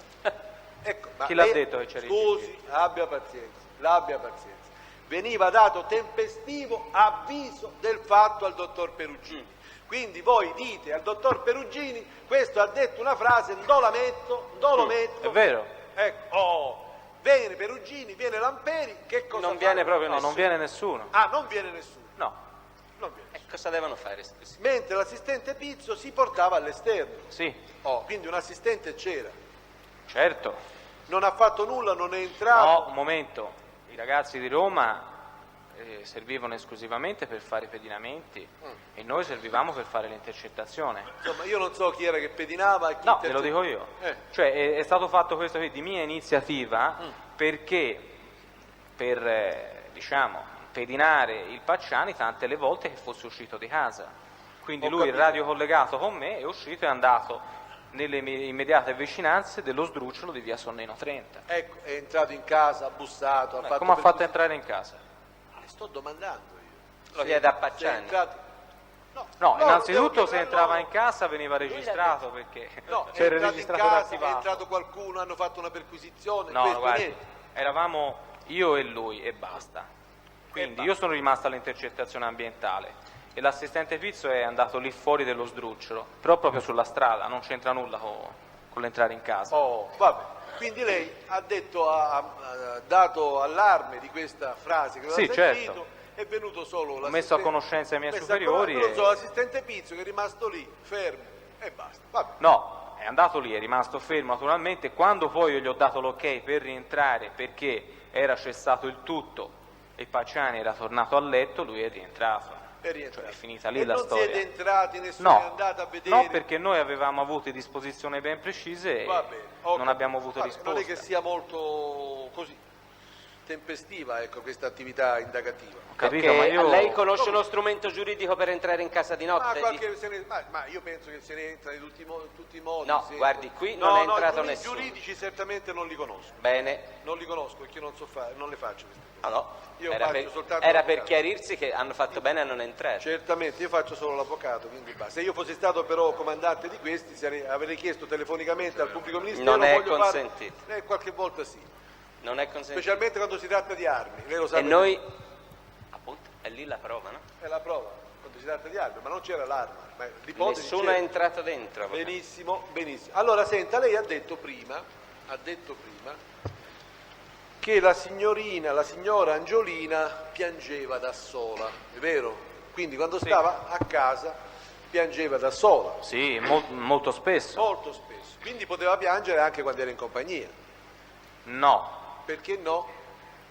Ecco, ma Chi l'ha detto che c'era il Scusi, gingillo? abbia pazienza. Veniva dato tempestivo avviso del fatto al dottor Perugini. Quindi voi dite al dottor Perugini, questo ha detto una frase, do la metto, do lo metto. È vero. Ecco, viene Perugini, viene Lamperi, che cosa Non fa? viene proprio No, nessuno. non viene nessuno. Ah, non viene nessuno. No, Non viene nessuno. Cosa devono fare? Scusi? Mentre l'assistente Pizzo si portava all'esterno. sì, Quindi un assistente c'era. certo. Non ha fatto nulla, non è entrato. No, un momento. I ragazzi di Roma servivano esclusivamente per fare i pedinamenti e noi servivamo per fare l'intercettazione. Insomma, io non so chi era che pedinava e chi No, te lo dico io. Cioè è stato fatto questo qui di mia iniziativa perché per diciamo pedinare il Pacciani tante le volte che fosse uscito di casa. Quindi lui, il radio collegato con me, è uscito e è andato nelle immediate vicinanze dello sdrucciolo di via Sonnino 30. Ecco, è entrato in casa, ha bussato, ha fatto... Come ha fatto a entrare in casa? Le sto domandando io. Lo chiede a Se è Pacciani. entrato... No, innanzitutto se no, entrava in casa veniva registrato perché No, è c'era il entrato in registrato casa, è attivato. entrato qualcuno, hanno fatto una perquisizione, No, questo guardi, niente. eravamo io e lui e basta. Quindi io sono rimasto all'intercettazione ambientale e l'assistente Pizzo è andato lì fuori dello sdrucciolo, però proprio sulla strada, non c'entra nulla con l'entrare in casa. Oh, vabbè. Quindi lei ha detto, ha dato allarme di questa frase che aveva Sì, sentito, certo. è venuto solo Ho messo a conoscenza i miei superiori non so, l'assistente Pizzo che è rimasto lì, fermo, e basta. Vabbè. No, è andato lì, è rimasto fermo naturalmente. Quando poi io gli ho dato l'ok per rientrare perché era cessato il tutto e Pacciani era tornato a letto, lui è rientrato. Cioè, è finita lì e la non storia. siete entrati, nessuno è No, andato a vedere? no, perché noi avevamo avuto disposizioni ben precise e Va bene, non abbiamo avuto risposta. Non è che sia molto così tempestiva, ecco, questa attività indagativa. Capito, Perché ma io... lei conosce uno strumento giuridico per entrare in casa di notte? Ma io penso che se ne entra in tutti i modi. No, se- guardi, qui non è entrato i nessuno. giuridici certamente non li conosco. Bene. Non li conosco perché io non so fare, non le faccio queste cose. Ah, no. Io Era, faccio per, soltanto era per l'avvocato. chiarirsi che hanno fatto bene a non entrare. Certamente, io faccio solo l'avvocato, quindi basta. Se io fossi stato però comandante di questi, avrei chiesto telefonicamente al pubblico ministero. Non è voglio fare- consentito. qualche volta sì, Non è consentito. specialmente quando si tratta di armi. Lei lo sa E perché- noi, appunto, è lì la prova, no? È la prova, quando si tratta di armi, ma non c'era l'arma. Ma l'ipotesi Nessuno c'era. è entrato dentro. avvocato. Benissimo, benissimo. Allora, senta, lei ha detto prima che la signora Angiolina piangeva da sola, è vero? Quindi quando stava a casa piangeva da sola, Sì, molto spesso. molto spesso. Quindi poteva piangere anche quando era in compagnia. No, Perché no?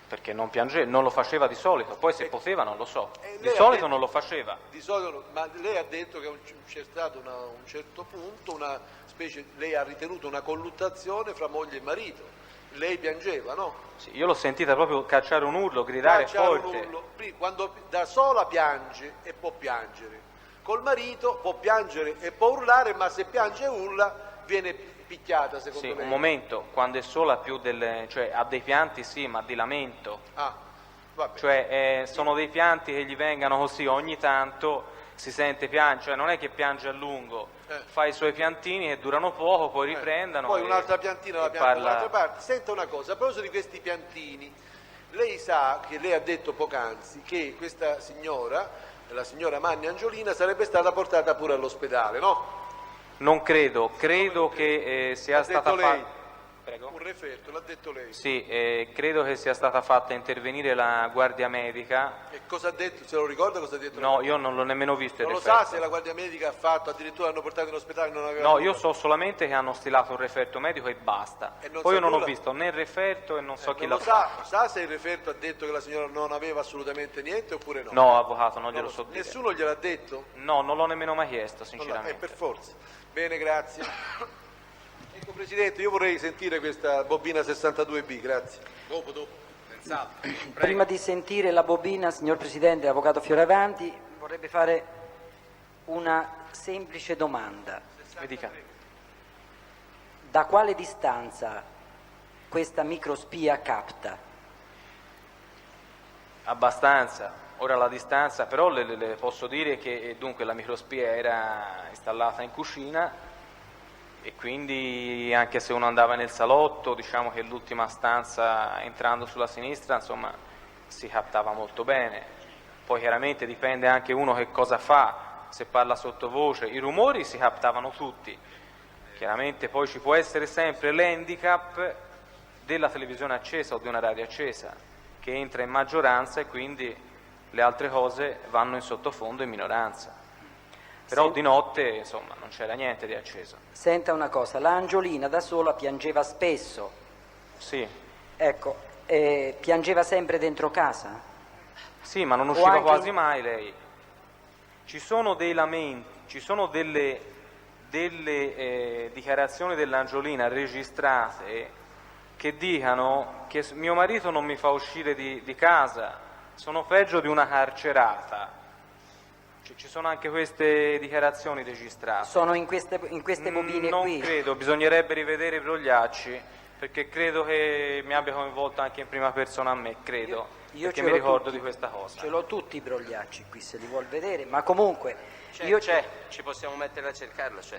perché non piangeva, non lo faceva di solito, poi se poteva non lo so. lei Di ha solito detto- non lo faceva. Di solito, no, ma lei ha detto che c'è stato a un certo punto lei ha ritenuto una colluttazione fra moglie e marito. Lei piangeva, no? Sì, io l'ho sentita proprio cacciare un urlo, gridare Cacciare un forte. urlo. Quando da sola piange e può piangere, col marito può piangere e può urlare, ma se piange e urla viene picchiata, secondo Sì, lei. un momento, quando è sola più cioè ha dei pianti sì, ma di lamento. Ah, vabbè. Cioè sono dei pianti che gli vengano così ogni tanto, si sente piangere, cioè non è che piange a lungo, fa i suoi piantini che durano poco, poi riprendono. Poi e- un'altra piantina la e pianta parla- dall'altra parte. Senta una cosa, a proposito di questi piantini, lei sa che lei ha detto poc'anzi che questa signora, la signora Manni Angiolina, sarebbe stata portata pure all'ospedale, no? Non credo che sia L'ha stata detto lei. fatta... Prego? Un referto, l'ha detto lei. Sì, credo che sia stata fatta intervenire la guardia medica. E cosa ha detto? Se lo ricorda cosa ha detto? No, io non l'ho nemmeno visto il Non lo referto. sa se la guardia medica ha fatto, addirittura l'hanno portato in ospedale e non aveva No, nulla? io so solamente che hanno stilato un referto medico e basta. E non Poi sa io non ho nulla? visto né il referto e non so chi Non l'ha lo fatto. sa se il referto ha detto che la signora non aveva assolutamente niente oppure no? No, avvocato, non Non glielo lo so so. dire. Nessuno gliel'ha detto? No, non l'ho nemmeno mai chiesto, Non l'ha- sinceramente. per forza. Bene, grazie. Ecco Presidente, io vorrei sentire questa bobina 62B, grazie. Dopo, senz'altro. Prima di sentire la bobina, signor Presidente, Avvocato Fioravanti, vorrebbe fare una semplice domanda. Mi dica. Da quale distanza questa microspia capta? Abbastanza. Ora la distanza, però le posso dire che dunque la microspia era installata in cucina e quindi anche se uno andava nel salotto, diciamo che l'ultima stanza entrando sulla sinistra, insomma, si captava molto bene. Poi chiaramente dipende anche uno che cosa fa, se parla sottovoce, i rumori si captavano tutti. Chiaramente poi ci può essere sempre l'handicap della televisione accesa o di una radio accesa che entra in maggioranza e quindi le altre cose vanno in sottofondo in minoranza. Però Sì. di notte, insomma, non c'era niente di acceso. Senta una cosa, la Angiolina da sola piangeva spesso, Sì, ecco, piangeva sempre dentro casa? Sì, ma non O usciva anche quasi mai lei. Ci sono dei lamenti, ci sono delle dichiarazioni dell'Angiolina registrate che dicano che mio marito non mi fa uscire di casa, sono peggio di una carcerata. Ci sono anche queste dichiarazioni registrate. Sono in queste bobine non qui? Non credo, bisognerebbe rivedere i brogliacci, perché credo che mi abbia coinvolto anche in prima persona a me, credo, perché mi ricordo di questa cosa. Ce l'ho tutti i brogliacci qui, se li vuol vedere, ma comunque... C'è, ci possiamo mettere a cercarlo, c'è.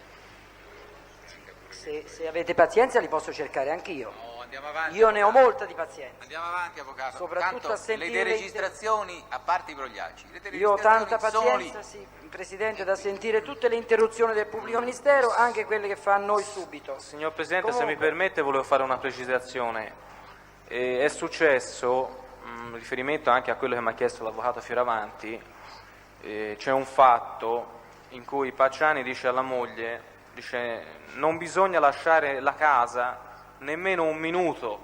Se avete pazienza li posso cercare anch'io. No, andiamo avanti. Io ne ho molta di pazienza. Andiamo avanti, avvocato. Soprattutto Tanto a sentire le deregistrazioni, a parte i brogliacci. Io ho tanta pazienza, sì, Presidente, da sentire tutte le interruzioni del pubblico ministero, anche quelle che fa a noi subito. Signor Presidente, Comunque... se mi permette, volevo fare una precisazione. È successo, in riferimento anche a quello che mi ha chiesto l'avvocato Fioravanti, c'è un fatto in cui Pacciani dice alla moglie, dice non bisogna lasciare la casa nemmeno un minuto,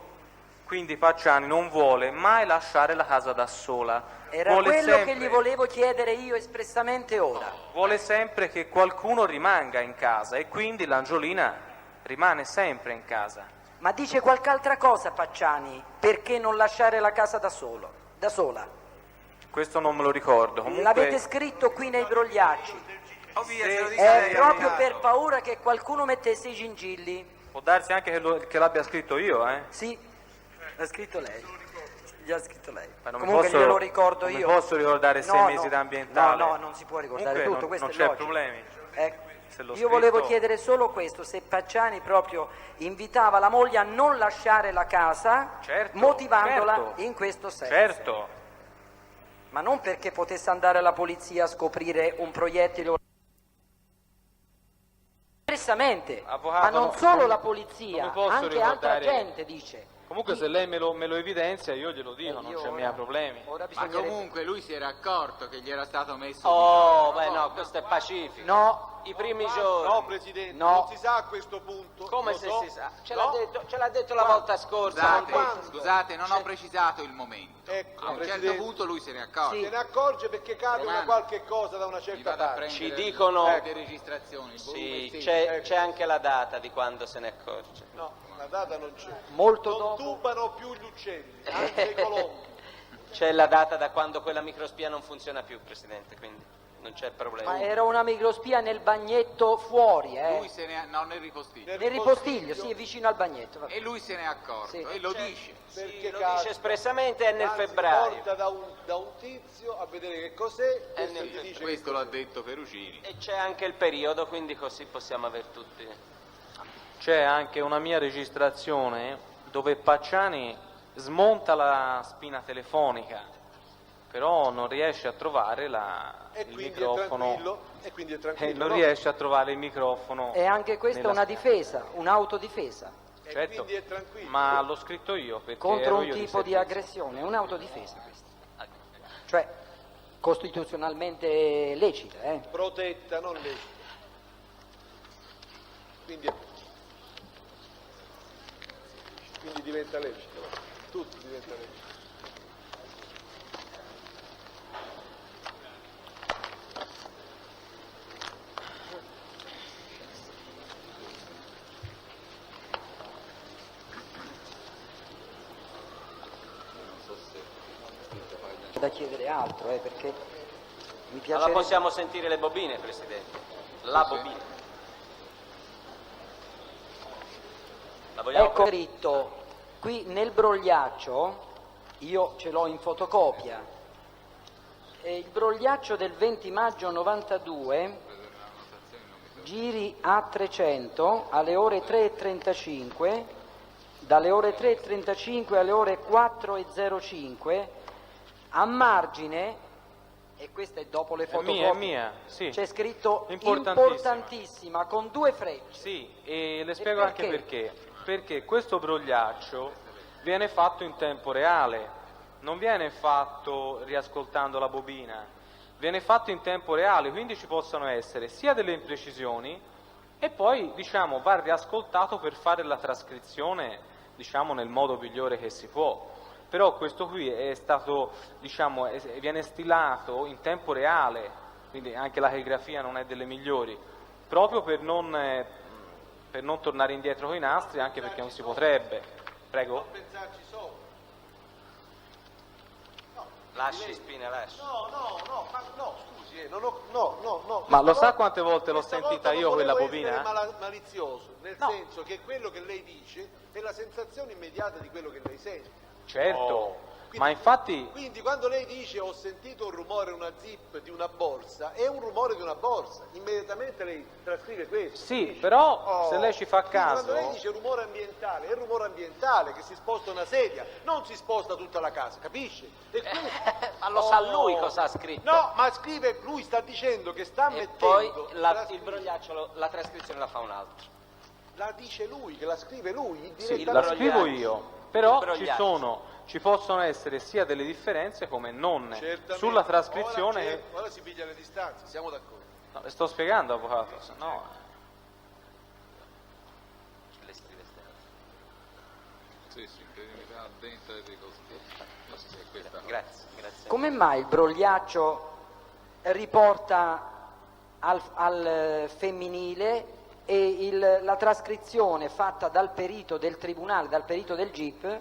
quindi Pacciani non vuole mai lasciare la casa da sola. Era vuole quello sempre, che gli volevo chiedere io espressamente ora. Vuole sempre che qualcuno rimanga in casa e quindi l'Angiolina rimane sempre in casa. Ma dice qualche altra cosa Pacciani, perché non lasciare la casa da sola? Questo non me lo ricordo. Comunque... L'avete scritto qui nei brogliacci. È È proprio per paura che qualcuno mettesse i gingilli. Può darsi anche che l'abbia scritto io, Sì, l'ha scritto lei. Gli ha scritto lei. Ma non Comunque glielo ricordo non io. mi posso ricordare 6 mesi d'ambientale. No, non si può ricordare Comunque tutto, questo non è c'è logico. problemi. Se l'ho Io volevo scritto- chiedere solo questo, se Pacciani proprio invitava la moglie a non lasciare la casa, Certo, motivandola certo. in questo senso. Certo, Ma non perché potesse andare alla polizia a scoprire un proiettile o... Espressamente, Avvocato, ma non solo non- la non polizia, mi posso anche altra ricordare- gente dice. comunque se lei me lo evidenzia io glielo dico, non Io c'è ora- mica problemi. Ora Ma bisognerebbe... comunque lui si era accorto che gli era stato messo... Oh, beh no, questo è pacifico. No, I primi giorni. No, Presidente, No. non si sa a questo punto. Come lo se so. si sa? Ce No? l'ha detto la volta scorsa. Scusate, non ho precisato il momento. Ecco, A un certo Presidente. punto lui se ne accorge. Se ne accorge perché cade Romano, una qualche cosa da una Mi certa vado a parte. prendere Ci dicono- le registrazioni. il volume Sì, 16. c'è anche la data di quando se ne accorge. No, la data non c'è. molto Non dopo... tubano più gli uccelli, anche i colombi. C'è la data da quando quella microspia non funziona più, Presidente, quindi non c'è problema. Ma era una microspia nel bagnetto fuori, Lui se ne no, nel ripostiglio. Nel ripostiglio, sì, vicino al bagnetto. vabbè. E lui se ne è accorto Sì. e lo dice. Perché Lo cade. dice espressamente è nel Anzi, febbraio. porta da un tizio a vedere che cos'è e nel gli dice Questo che l'ha detto Perucini. E c'è anche il periodo, quindi così possiamo aver tutti. C'è anche una mia registrazione dove Pacciani smonta la spina telefonica, però non riesce a trovare e il quindi microfono. è tranquillo, e quindi è tranquillo. Non no? riesce a trovare il microfono. E anche questa è nella una spina. difesa, un'autodifesa, E Certo, quindi è tranquillo. ma l'ho scritto io perché contro ero un io tipo di servizio. aggressione, è un'autodifesa questa. Cioè, costituzionalmente lecita, Protetta, non lecita. Quindi diventa lecito. Tutto diventa lecito. da chiedere altro, perché mi Allora piacerebbe... possiamo sentire le bobine, Presidente. La Sì, sì. bobina. La vogliamo Ecco scritto qui nel brogliaccio, io ce l'ho in fotocopia, il brogliaccio del 20 maggio 92, giri A300 alle ore 3:35, dalle ore 3:35 alle ore 4:05, a margine, e questa è dopo le fotocopie, È mia, sì. c'è scritto Importantissima. importantissima con 2 frecce. Sì, e le spiego perché? anche perché. Perché questo brogliaccio viene fatto in tempo reale, non viene fatto riascoltando la bobina, viene fatto in tempo reale, quindi ci possono essere sia delle imprecisioni e poi, diciamo, va riascoltato per fare la trascrizione, diciamo, nel modo migliore che si può. però questo qui è stato, diciamo, viene stilato in tempo reale, quindi anche la calligrafia non è delle migliori, proprio per non tornare indietro con i nastri, anche perché non si potrebbe. Prego? Lasci Spina, lasci. No, scusi, no. Ma lo sa quante volte l'ho sentita io quella bobina? È malizioso, nel senso che quello che lei dice è la sensazione immediata di quello che lei sente. Certo, Quindi, ma infatti... Quindi quando lei dice ho sentito un rumore, una zip di una borsa, è un rumore di una borsa, immediatamente lei trascrive questo. Sì, però se lei ci fa caso... Quando lei dice rumore ambientale, è il rumore ambientale che si sposta una sedia, non si sposta tutta la casa, capisce? E Ma lo sa lui cosa ha scritto? No, ma scrive, lui sta dicendo che sta E mettendo... poi il brogliaccio, la trascrizione la fa un altro. La dice lui, che la scrive lui, Sì, direttamente. la scrivo io, però brogliaccio. ci possono essere sia delle differenze come non Certamente. sulla trascrizione. Ora si piglia le distanze, siamo d'accordo. No, le sto spiegando, avvocato, se no... Le scrive Sì, perimetà dentro e ricostruzione. Grazie. Come mai il brogliaccio riporta al femminile e la trascrizione fatta dal perito del tribunale, dal perito del GIP,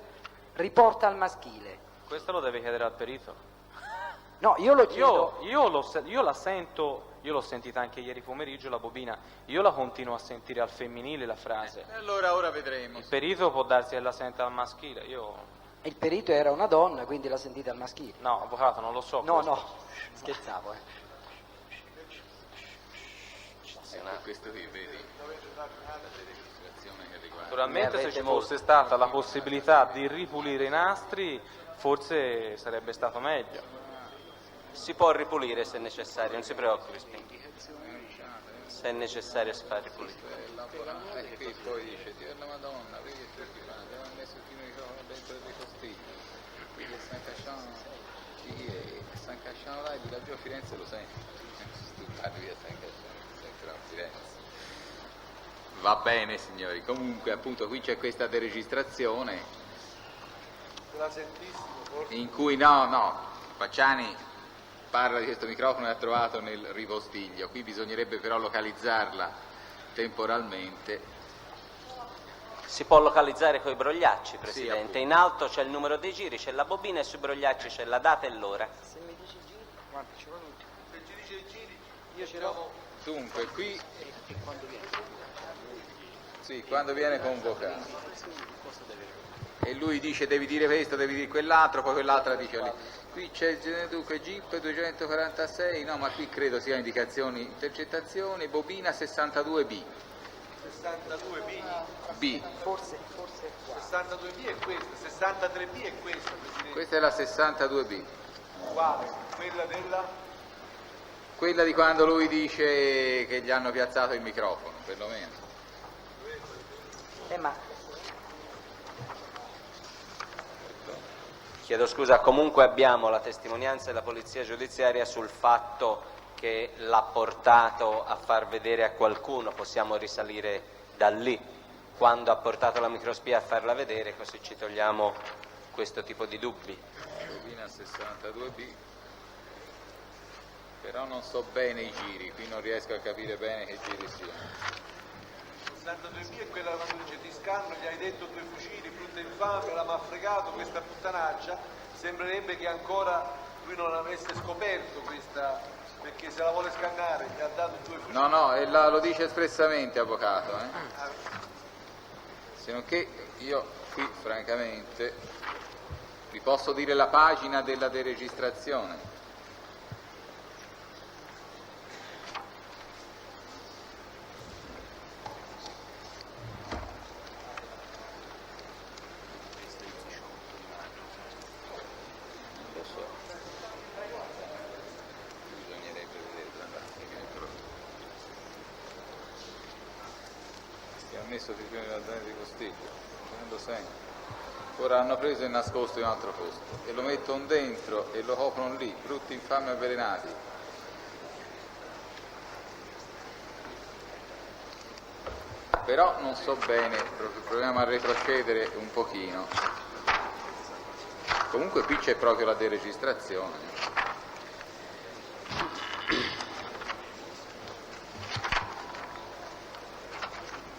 riporta al maschile? Questo lo deve chiedere al perito. No, io lo chiedo. Io la sento, io l'ho sentita anche ieri pomeriggio la bobina, io la continuo a sentire al femminile la frase. Allora ora vedremo. Il perito può darsi che la senta al maschile, io... Il perito era una donna, quindi l'ha sentita al maschile. No, avvocato, non lo so. No, questo. no, scherzavo. Questo qui, vedi, la registrazione che riguarda. Naturalmente se ci molto. fosse stata la possibilità di ripulire i nastri, forse sarebbe stato meglio. Si può ripulire se necessario, non si preoccupi Spina. Se è necessario si fa ripulire. E qui poi dice, Dio della Madonna, vedi che abbiamo messo il primo microfono dentro il ricostiglio, qui che San Casciano là, di laggiù a Firenze lo senti, tu parli a San Casciano, sempre a Firenze. Va bene signori, comunque appunto qui c'è questa deregistrazione Se la sentissimo, forse. in cui no, Facciani parla di questo microfono che ha trovato nel ripostiglio, qui bisognerebbe però localizzarla temporalmente. Si può localizzare coi brogliacci, Presidente. appunto. In alto c'è il numero dei giri, c'è la bobina e sui brogliacci c'è la data e l'ora. Se mi dici giri, guarda, ci vuole tutti. Se ci dice i giri, Io ce l'ho. Dunque qui, E quando viene? sì, quando viene convocato e lui dice devi dire questo, devi dire quell'altro, poi quell'altra dice lì. Qui c'è dunque GIP 246, no ma qui credo sia indicazioni, intercettazioni, bobina 62B. 62B. B. Forse è qua. 62B è questa, 63B è questa, Presidente. Questa è la 62B. Quale? Quella della... Quella di quando lui dice che gli hanno piazzato il microfono, perlomeno. Ma Chiedo scusa, comunque abbiamo la testimonianza della polizia giudiziaria sul fatto che l'ha portato a far vedere a qualcuno, possiamo risalire da lì, quando ha portato la microspia a farla vedere, così ci togliamo questo tipo di dubbi. Bobina 62B. Però non so bene i giri, qui non riesco a capire bene che giri siano. 62B è quella quando dice ti scanno, gli hai detto due fucili, brutta infame, la m'ha fregato, questa puttanaccia, sembrerebbe che ancora lui non avesse scoperto questa, perché se la vuole scannare gli ha dato due fucili. No, lo dice espressamente, avvocato. Se non che io qui, francamente, vi posso dire la pagina della deregistrazione. Messo di prima della zona di Costiglio, facendo sempre. Ora hanno preso e nascosto in un altro posto e lo mettono dentro e lo coprono lì, brutti, infami, avvelenati. Però non so bene, proviamo a retrocedere un pochino. Comunque qui c'è proprio la deregistrazione.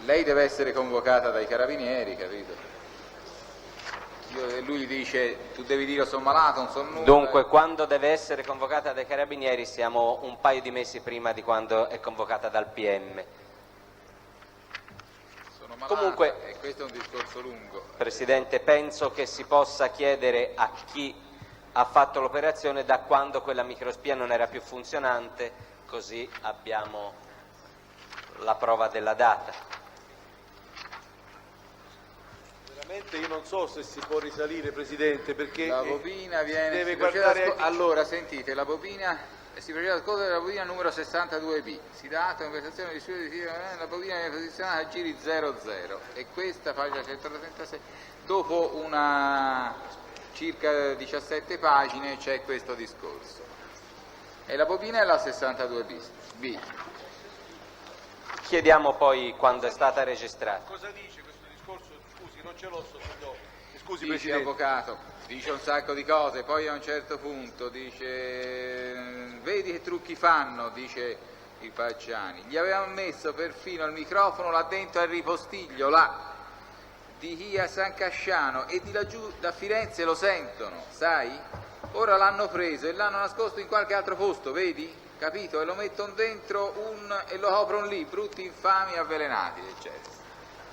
Lei deve essere convocata dai carabinieri, capito? Lui dice, tu devi dire sono malato, non sono nulla. Dunque, quando deve essere convocata dai carabinieri siamo un paio di mesi prima di quando è convocata dal PM. Sono malato. Comunque, e questo è un discorso lungo. Presidente, penso che si possa chiedere a chi ha fatto l'operazione da quando quella microspia non era più funzionante, così abbiamo la prova della data. Io non so se si può risalire, Presidente, perché la bobina viene deve guardare allora sentite, la bobina si procede al ascolto della bobina numero 62B, si dà atto a conversazione di studio di la bobina viene posizionata a giri 00 e questa pagina 136 dopo una circa 17 pagine c'è questo discorso e la bobina è la 62B. Chiediamo poi quando è stata registrata. Cosa dice questo discorso? Scusi, non ce l'ho sotto gli occhi. Scusi, Dice Presidente. avvocato, dice un sacco di cose, poi a un certo punto dice vedi che trucchi fanno, dice il Pacciani, gli avevano messo perfino il microfono là dentro al ripostiglio là di chi a San Casciano e di laggiù da Firenze lo sentono, sai? Ora l'hanno preso e l'hanno nascosto in qualche altro posto, vedi? Capito? E lo mettono dentro e lo coprono lì, brutti, infami, avvelenati, eccetera.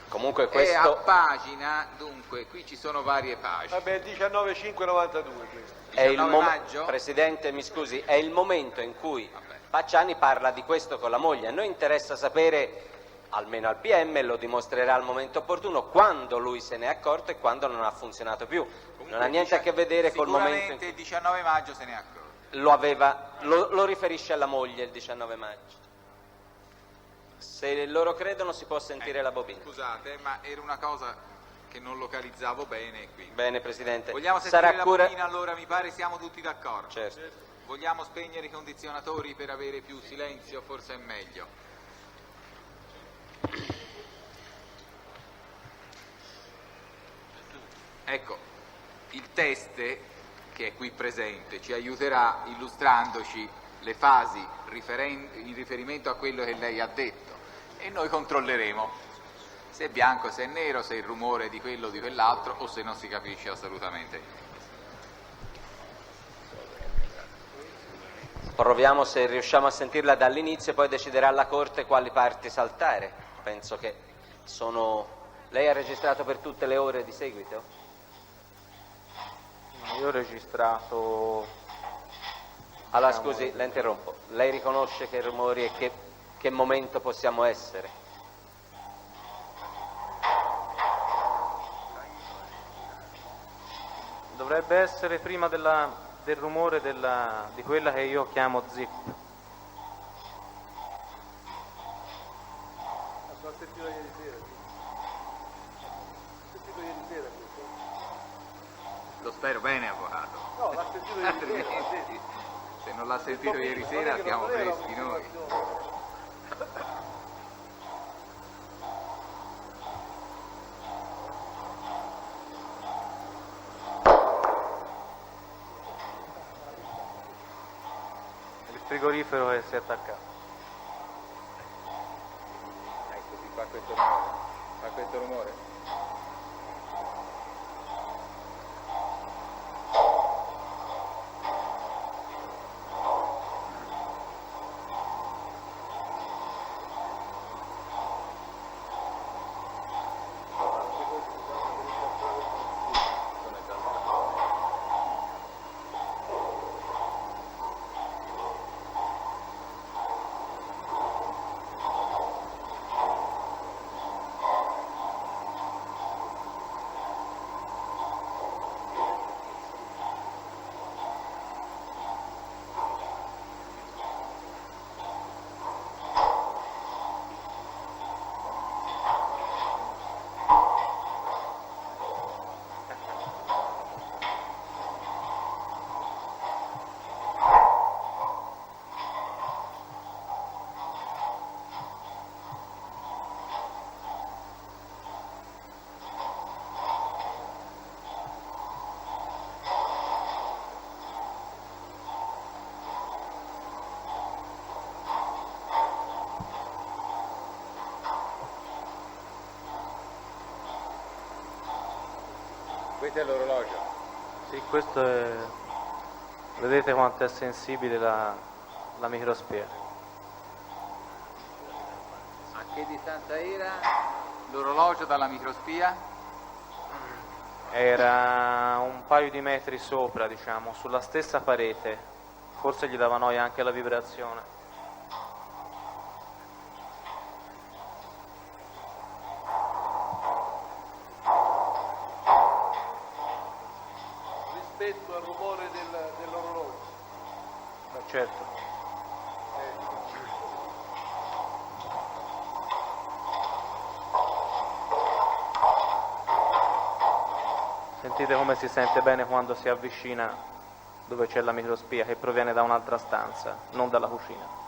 Comunque questo... E a pagina, dunque, qui ci sono varie pagine. Vabbè, 19.592 questo. È il 19 maggio? Presidente, mi scusi, è il momento in cui Pacciani parla di questo con la moglie. A noi interessa sapere, almeno al PM, lo dimostrerà al momento opportuno, quando lui se ne è accorto e quando non ha funzionato più. Comunque non ha niente a che vedere col momento in sicuramente cui... il 19 maggio se ne è accorto. Lo riferisce alla moglie il 19 maggio. Se loro credono si può sentire la bobina. Scusate, ma era una cosa che non localizzavo bene, quindi. Bene, Presidente. Vogliamo sentire Sarà la cura... bobina, allora mi pare siamo tutti d'accordo. Certo. Vogliamo spegnere i condizionatori per avere più silenzio, forse è meglio. Ecco, il teste che è qui presente ci aiuterà illustrandoci le fasi in riferimento a quello che lei ha detto e noi controlleremo se è bianco, se è nero, se è il rumore di quello o di quell'altro o se non si capisce assolutamente niente. Proviamo se riusciamo a sentirla dall'inizio e poi deciderà la Corte quali parti saltare. Penso che sono... Lei ha registrato per tutte le ore di seguito? Io ho registrato... Allora scusi, la interrompo. Lei riconosce che rumori e che momento possiamo essere? Dovrebbe essere prima del rumore di quella che io chiamo zip. L'ho sentito ieri sera. L'ho sentito ieri sera questo. Lo spero bene, avvocato. No, l'ha sentito ieri sera. Altrimenti, se non l'ha sentito ieri sera siamo freschi noi. Il frigorifero che si è attaccato. Ecco, si fa questo rumore. Fa questo rumore. Sentite l'orologio? Sì, questo è... Vedete quanto è sensibile la microspia. A che distanza era l'orologio dalla microspia? Era un paio di metri sopra, diciamo, sulla stessa parete. Forse gli dava noia anche la vibrazione. Rispetto al rumore dell'orologio. Ma certo. Sentite come si sente bene quando si avvicina dove c'è la microspia, che proviene da un'altra stanza, non dalla cucina.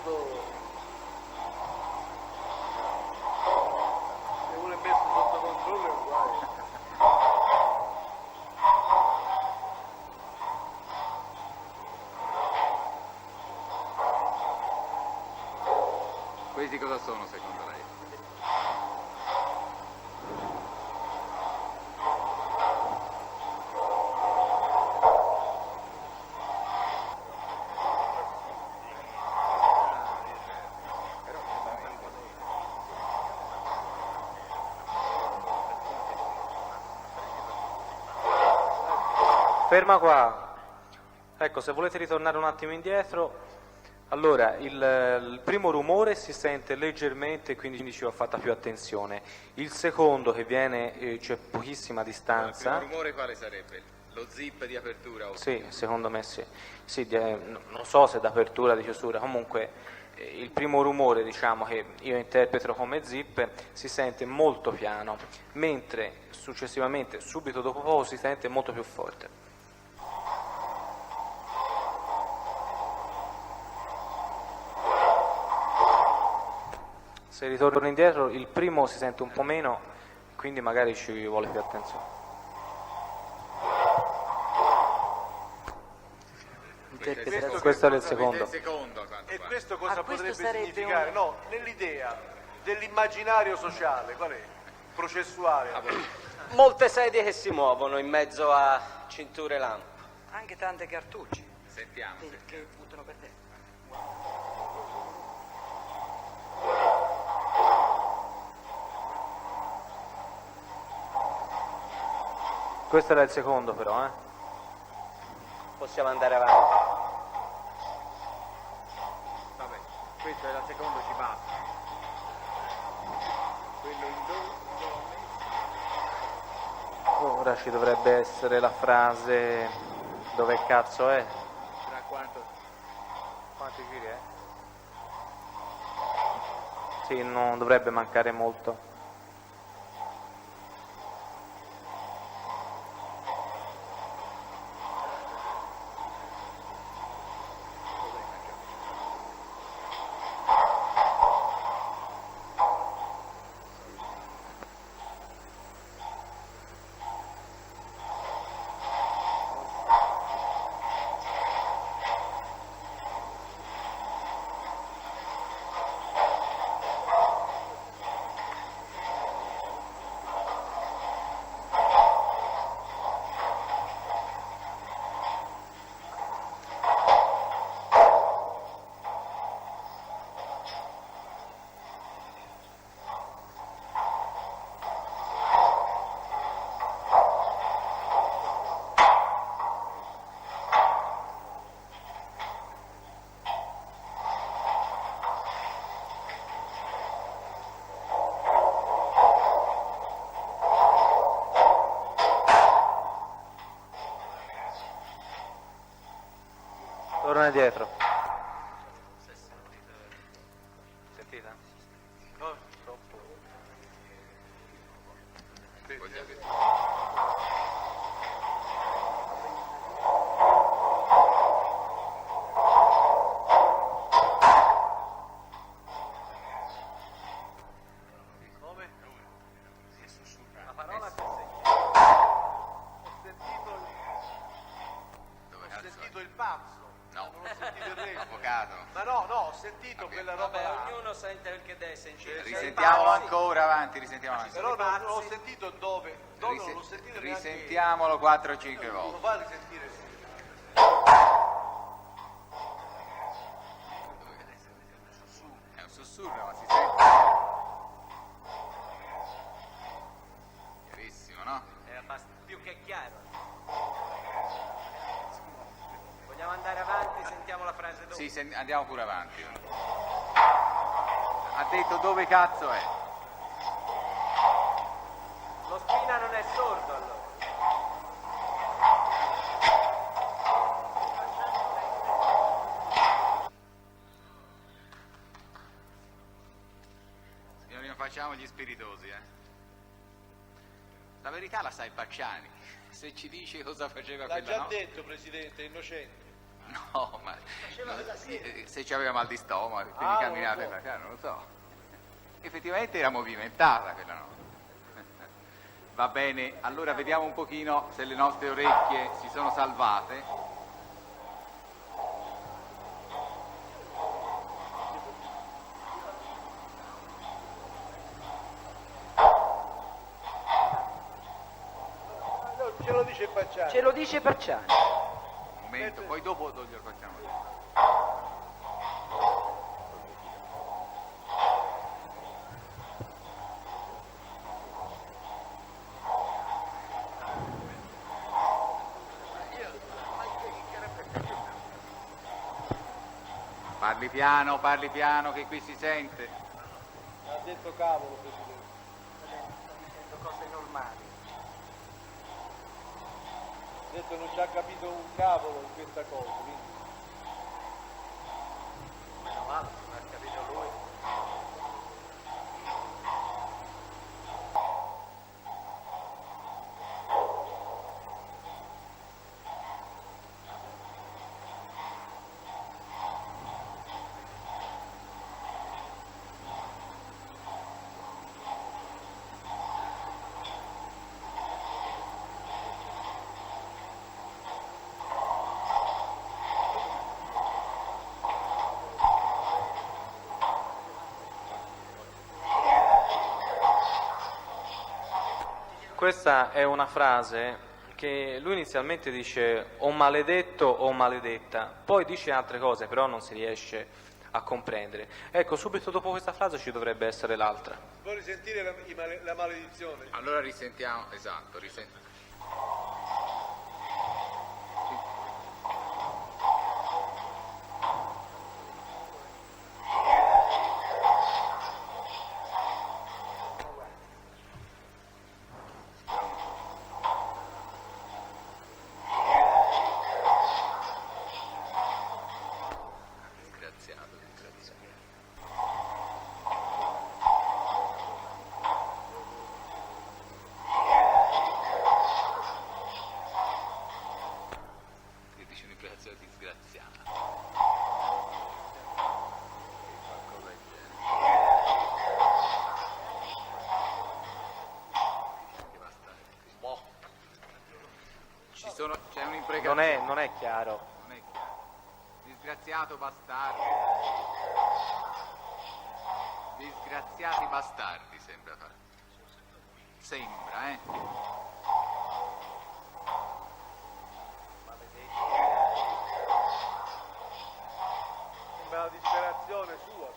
Se uno è messo sotto controllo è uguale. Questi cosa sono secondo lei? Ferma qua. Ecco, se volete ritornare un attimo indietro, allora il primo rumore si sente leggermente, quindi ci ho fatta più attenzione. Il secondo che viene, c'è pochissima distanza. Il primo rumore quale sarebbe? Lo zip di apertura? O Sì, secondo me sì. Sì, non so se d'apertura o di chiusura, comunque il primo rumore, diciamo, che io interpreto come zip si sente molto piano, mentre successivamente, subito dopo poco, si sente molto più forte. Se ritorno indietro, il primo si sente un po' meno, quindi magari ci vuole più attenzione. Questo era il secondo. E questo cosa questo potrebbe sarebbe significare? No, nell'idea dell'immaginario sociale, qual è? Processuale. Molte sedie che si muovono in mezzo a cinture lampo. Anche tante cartucce Sentiamo. che buttano per terra. Questo era il secondo però, Possiamo andare avanti. Vabbè, questo era il secondo, ci basta. Quello in do. Ora ci dovrebbe essere la frase dove cazzo è? Tra quanti giri è? Sì, non dovrebbe mancare molto. Attenzione dietro. Sentite? Ho sentito il pazzo. No. Non ho sentito il resto. Avvocato. Ma no, ho sentito quella roba là. ognuno sente il che deve sentire. Risentiamolo ancora avanti, risentiamolo avanti. Però non l'ho sentito dove non l'ho sentito neanche. Risentiamolo 4 o 5 Lo volte. fa risentire. È un sussurro, ma si sente. Chiarissimo, no? È più che chiaro. Vogliamo andare avanti, sentiamo la frase dopo. Sì, andiamo pure avanti. Ha detto dove cazzo è? Lo Spina non è sordo allora. Signori, non facciamo gli spiritosi, La verità la sa il Pacciani. Se ci dice cosa faceva L'ha quella già notte. detto, Presidente, è innocente. No, ma se c'aveva mal di stomaco, quindi non camminate lo so. per non lo so. Effettivamente era movimentata quella notte. Va bene, allora vediamo un pochino se le nostre orecchie si sono salvate. No, ce lo dice Pacciani. Ce lo dice Pacciani. Un momento, poi dopo glielo facciamo vedere. Parli piano che qui si sente. Ha detto cavolo, Presidente. Dicendo cose normali. Ha detto non ci ha capito un cavolo in questa cosa, quindi. Meno male, non ha capito lui. Questa è una frase che lui inizialmente dice o maledetto o maledetta, poi dice altre cose, però non si riesce a comprendere. Ecco, subito dopo questa frase ci dovrebbe essere l'altra. Vuoi risentire la maledizione? Allora risentiamo, esatto, risentiamo. Disgraziato. Che dice un'imprecazione disgraziata. Qualcosa del genere. Che basta. Boh. C'è un'imprecazione. Non è chiaro. Non è chiaro. Disgraziato bastardo. Disgraziati bastardi sembra fare. Sembra, Sembra la disperazione sua.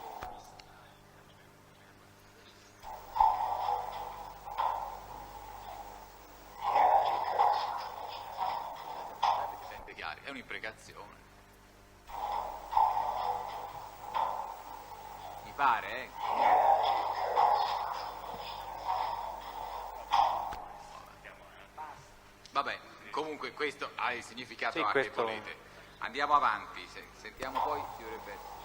Si sente chiaro, è un'imprecazione. Mi pare, Vabbè, comunque questo ha il significato Sì, anche questo- volete. Andiamo avanti, sentiamo poi, ci dovrebbe essere.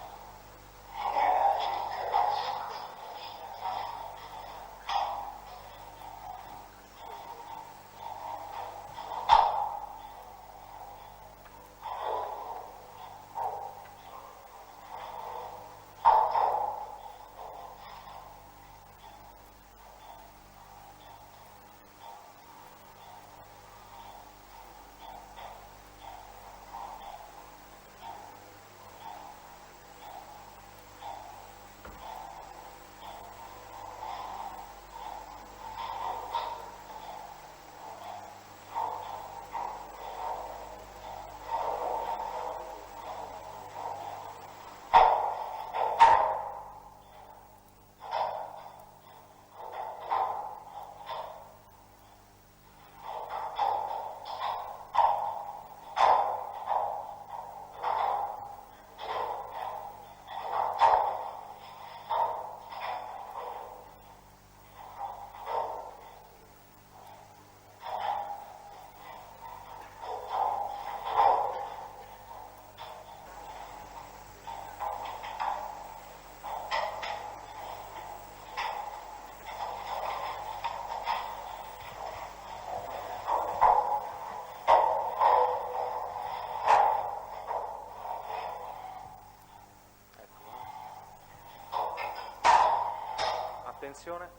Attenzione.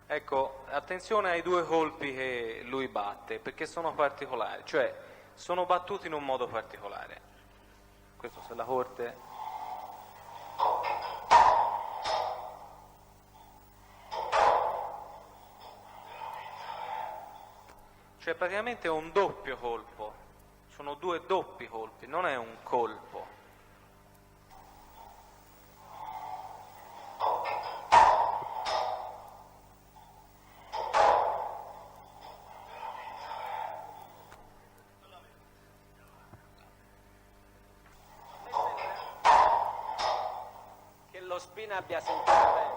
Ecco, attenzione ai due colpi che lui batte, perché sono particolari, cioè sono battuti in un modo particolare. Questo se la Corte... Cioè praticamente è un doppio colpo, sono due doppi colpi, non è un colpo. Che lo Spina abbia sentito bene.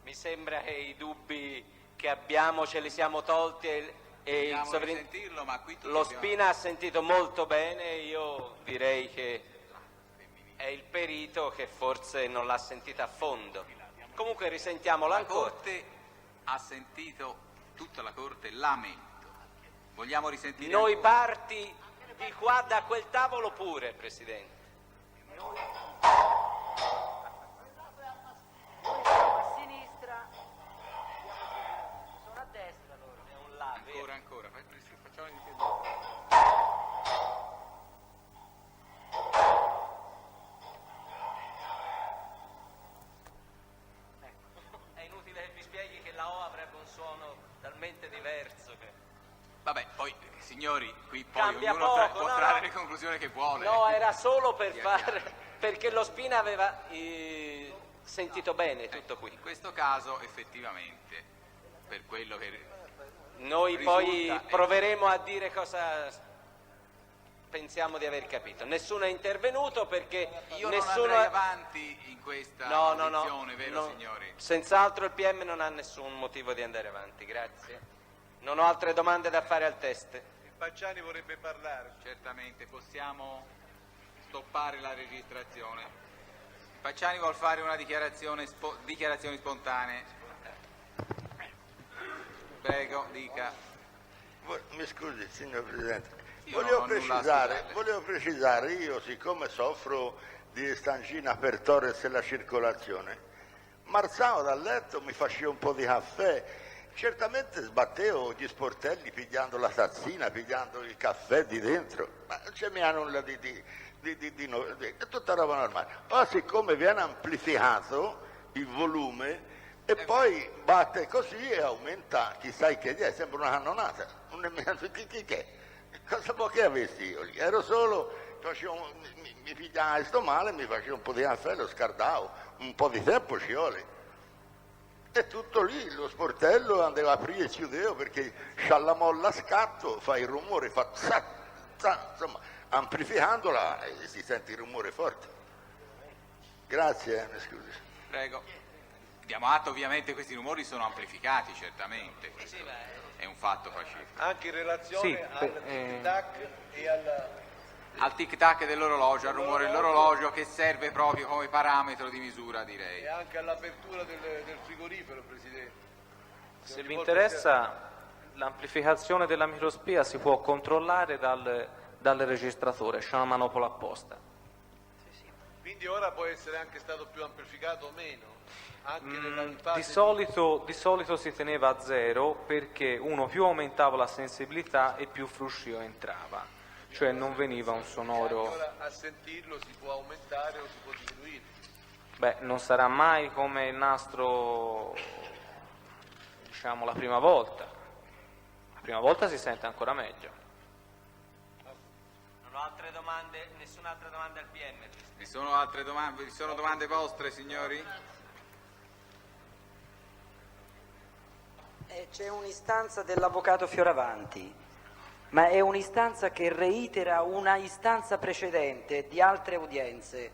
Mi sembra che i dubbi che abbiamo ce li siamo tolti e Ma qui lo Spina ha sentito molto bene. Io direi che è il perito che forse non l'ha sentita a fondo. Comunque risentiamola la ancora. Corte ha sentito, tutta la Corte, lamento. Vogliamo risentire Noi ancora? parti di qua da quel tavolo pure, Presidente. Noi siamo a sinistra, sono a destra loro. Ancora, facciamo il piede. È inutile che vi spieghi che la O avrebbe un suono talmente diverso che... Vabbè, poi signori, qui poi Cambia ognuno poco, può no, trarre no. le conclusioni che vuole. No, era solo per Sia fare... chiaro. perché lo Spina aveva sentito bene tutto qui. In questo caso effettivamente, per quello che Noi risulta, poi proveremo a dire cosa pensiamo di aver capito. Nessuno è intervenuto perché io nessuno... non andrei avanti in questa No, posizione, vero signori? Senz'altro il PM non ha nessun motivo di andare avanti, grazie. Non ho altre domande da fare al test. Il Pacciani vorrebbe parlare. Certamente, possiamo stoppare la registrazione. Pacciani vuol fare una dichiarazioni spontanee. Prego, dica. Mi scusi, signor Presidente, Io non ho nulla a scusare. volevo precisare, io siccome soffro di stangina per Torres e la circolazione, marzavo dal letto, mi facevo un po' di caffè, certamente sbattevo gli sportelli pigliando la tazzina, pigliando il caffè di dentro, ma non c'è mica nulla di è tutta roba normale. Ora siccome viene amplificato il volume e poi batte così e aumenta, chissà che è, sembra una cannonata, non è mica chi è? Cosa può che avessi io lì? Ero solo, mi pigliava questo male, mi facevo un po' di caffè, lo scaldavo, un po' di tempo ci vuole. E tutto lì, lo sportello andava a aprire e chiudevo perché c'ha molla a scatto, fa il rumore, fa zac, zac, insomma, amplificandola si sente il rumore forte. Grazie, mi scusi. Prego. Diamo atto, ovviamente questi rumori sono amplificati, certamente, questo è un fatto pacifico. Anche in relazione al tic-tac e al tic-tac dell'orologio, al rumore dell'orologio che serve proprio come parametro di misura, direi. e anche all'apertura del frigorifero, Presidente. Se vi interessa, l'amplificazione della microspia si può controllare dal registratore, c'è una manopola apposta. Quindi ora può essere anche stato più amplificato o meno? Anche nella Di fase solito si teneva a 0 perché uno più aumentava la sensibilità e più fruscio entrava, cioè non veniva un sonoro. Ora a sentirlo si può aumentare o si può diminuire? Beh, non sarà mai come il nastro, diciamo, la prima volta. La prima volta si sente ancora meglio. Non ho altre domande, nessun'altra domanda al PM. Vi sono altre domande? Vi sono domande vostre, signori? C'è un'istanza dell'avvocato Fioravanti, ma è un'istanza che reitera una istanza precedente di altre udienze.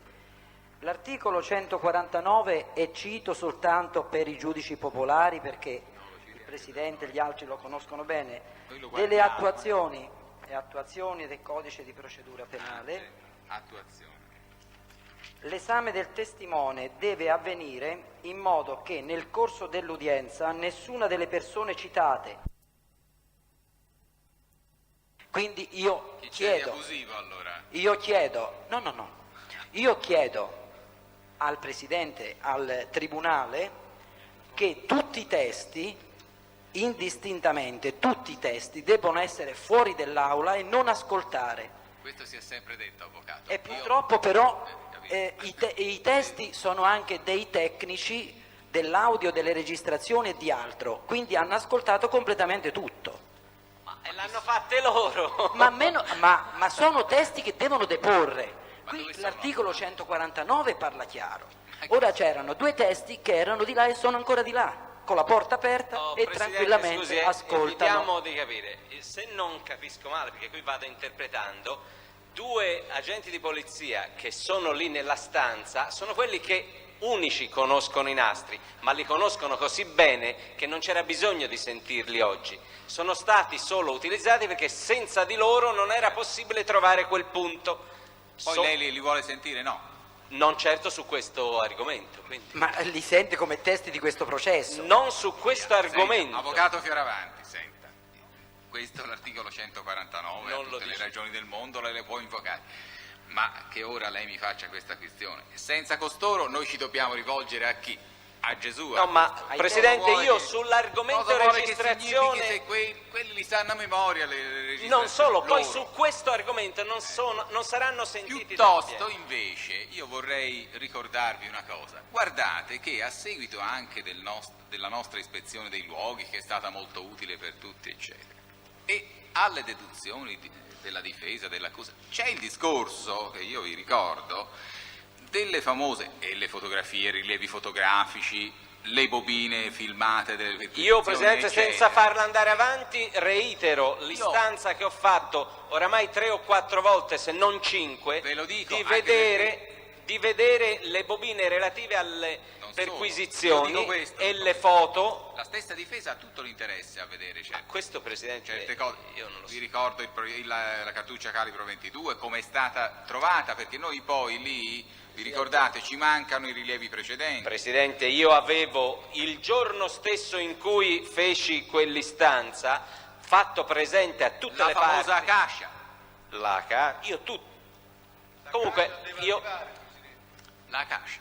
L'articolo 149, e cito soltanto per i giudici popolari perché il Presidente e gli altri lo conoscono bene, delle attuazioni del codice di procedura penale. Attuazione. L'esame del testimone deve avvenire in modo che nel corso dell'udienza nessuna delle persone citate, quindi io chiedo al Presidente, al Tribunale, che tutti i testi, indistintamente, tutti i testi debbono essere fuori dell'aula e non ascoltare. Questo si è sempre detto, avvocato. E purtroppo però i testi sono anche dei tecnici dell'audio, delle registrazioni e di altro, quindi hanno ascoltato completamente tutto. E l'hanno fatte loro. Ma sono testi che devono deporre. Qui l'articolo 149 parla chiaro. Ora c'erano due testi che erano di là e sono ancora di là, con la porta aperta e Presidente, tranquillamente scusi, ascoltano. Evitiamo di capire, se non capisco male, perché qui vado interpretando, due agenti di polizia che sono lì nella stanza sono quelli che unici conoscono i nastri, ma li conoscono così bene che non c'era bisogno di sentirli oggi. Sono stati solo utilizzati perché senza di loro non era possibile trovare quel punto. Poi lei li vuole sentire, no? Non certo su questo argomento. Quindi. Ma li sente come testi di questo processo? Non su questo argomento. Senta, avvocato Fioravanti, senta. Questo è l'articolo 149, Non a lo tutte le dice. ragioni del mondo le può invocare. Ma che ora lei mi faccia questa questione. Senza costoro noi ci dobbiamo rivolgere a chi? A Gesù. No, ma Presidente, io sull'argomento registrazione... Che quelli li sanno a memoria le registrazioni. Non solo, poi loro. su questo argomento non saranno sentiti. Piuttosto, invece, io vorrei ricordarvi una cosa. Guardate che a seguito anche della nostra ispezione dei luoghi, che è stata molto utile per tutti, eccetera, e alle deduzioni della difesa, dell'accusa, c'è il discorso, che io vi ricordo, delle famose, e le fotografie, i rilievi fotografici, le bobine filmate delle perquisizioni. Io, Presidente, eccetera. senza farla andare avanti, reitero l'istanza che ho fatto oramai 3 o 4 volte, se non 5, Ve lo dico, di vedere le bobine relative alle Non perquisizioni solo, io dico questo, e dico le foto. La stessa difesa ha tutto l'interesse a vedere Questo, Presidente, certe cose. io non lo so. Vi ricordo la cartuccia calibro 22, come è stata trovata, perché noi poi lì, vi ricordate, ci mancano i rilievi precedenti. Presidente, io avevo il giorno stesso in cui feci quell'istanza fatto presente a tutte La le famosa parti. cascia. Io tutto. Comunque, La cascia.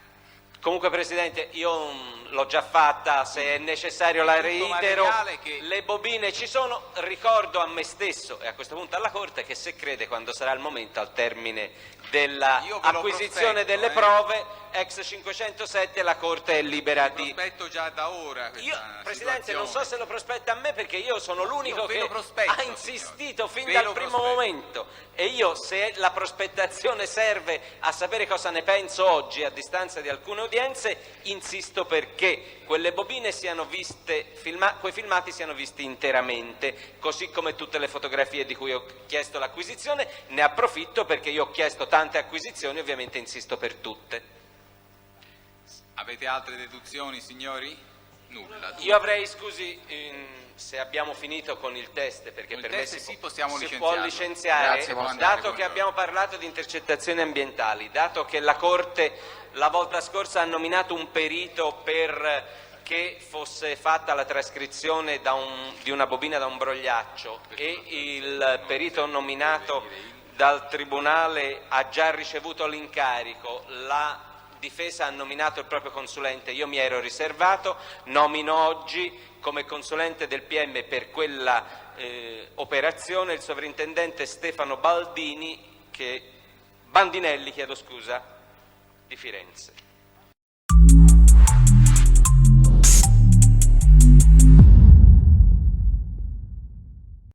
Comunque, Presidente, io l'ho già fatta, se è necessario la reitero, materiale che- le bobine ci sono, ricordo a me stesso e a questo punto alla Corte che se crede, quando sarà il momento, al termine dell'acquisizione prospetto, delle prove, ex 507, la Corte è libera di... Prospetto già da ora Io, questa Presidente, non so situazione. se lo prospetta a me perché io sono l'unico Io ve che lo prospetto, ha insistito signore. fin Ve dal lo primo prospetto. momento e io, se la prospettazione serve a sapere cosa ne penso oggi a distanza di alcune udienze, insisto perché quelle bobine siano viste, quei filmati siano visti interamente, così come tutte le fotografie di cui ho chiesto l'acquisizione. Ne approfitto perché io ho chiesto tante acquisizioni, ovviamente insisto per tutte. Avete altre deduzioni, signori? Nulla. Io avrei, scusi, se abbiamo finito con il test, perché Con per il me test si possiamo può licenziarlo. licenziare, Grazie, può andare, dato che buongiorno. abbiamo parlato di intercettazioni ambientali, dato che la Corte la volta scorsa ha nominato un perito per che fosse fatta la trascrizione di una bobina da un brogliaccio e il perito nominato dal Tribunale ha già ricevuto l'incarico, la difesa ha nominato il proprio consulente, io mi ero riservato, nomino oggi come consulente del PM per quella operazione il sovrintendente Stefano Bandinelli, di Firenze.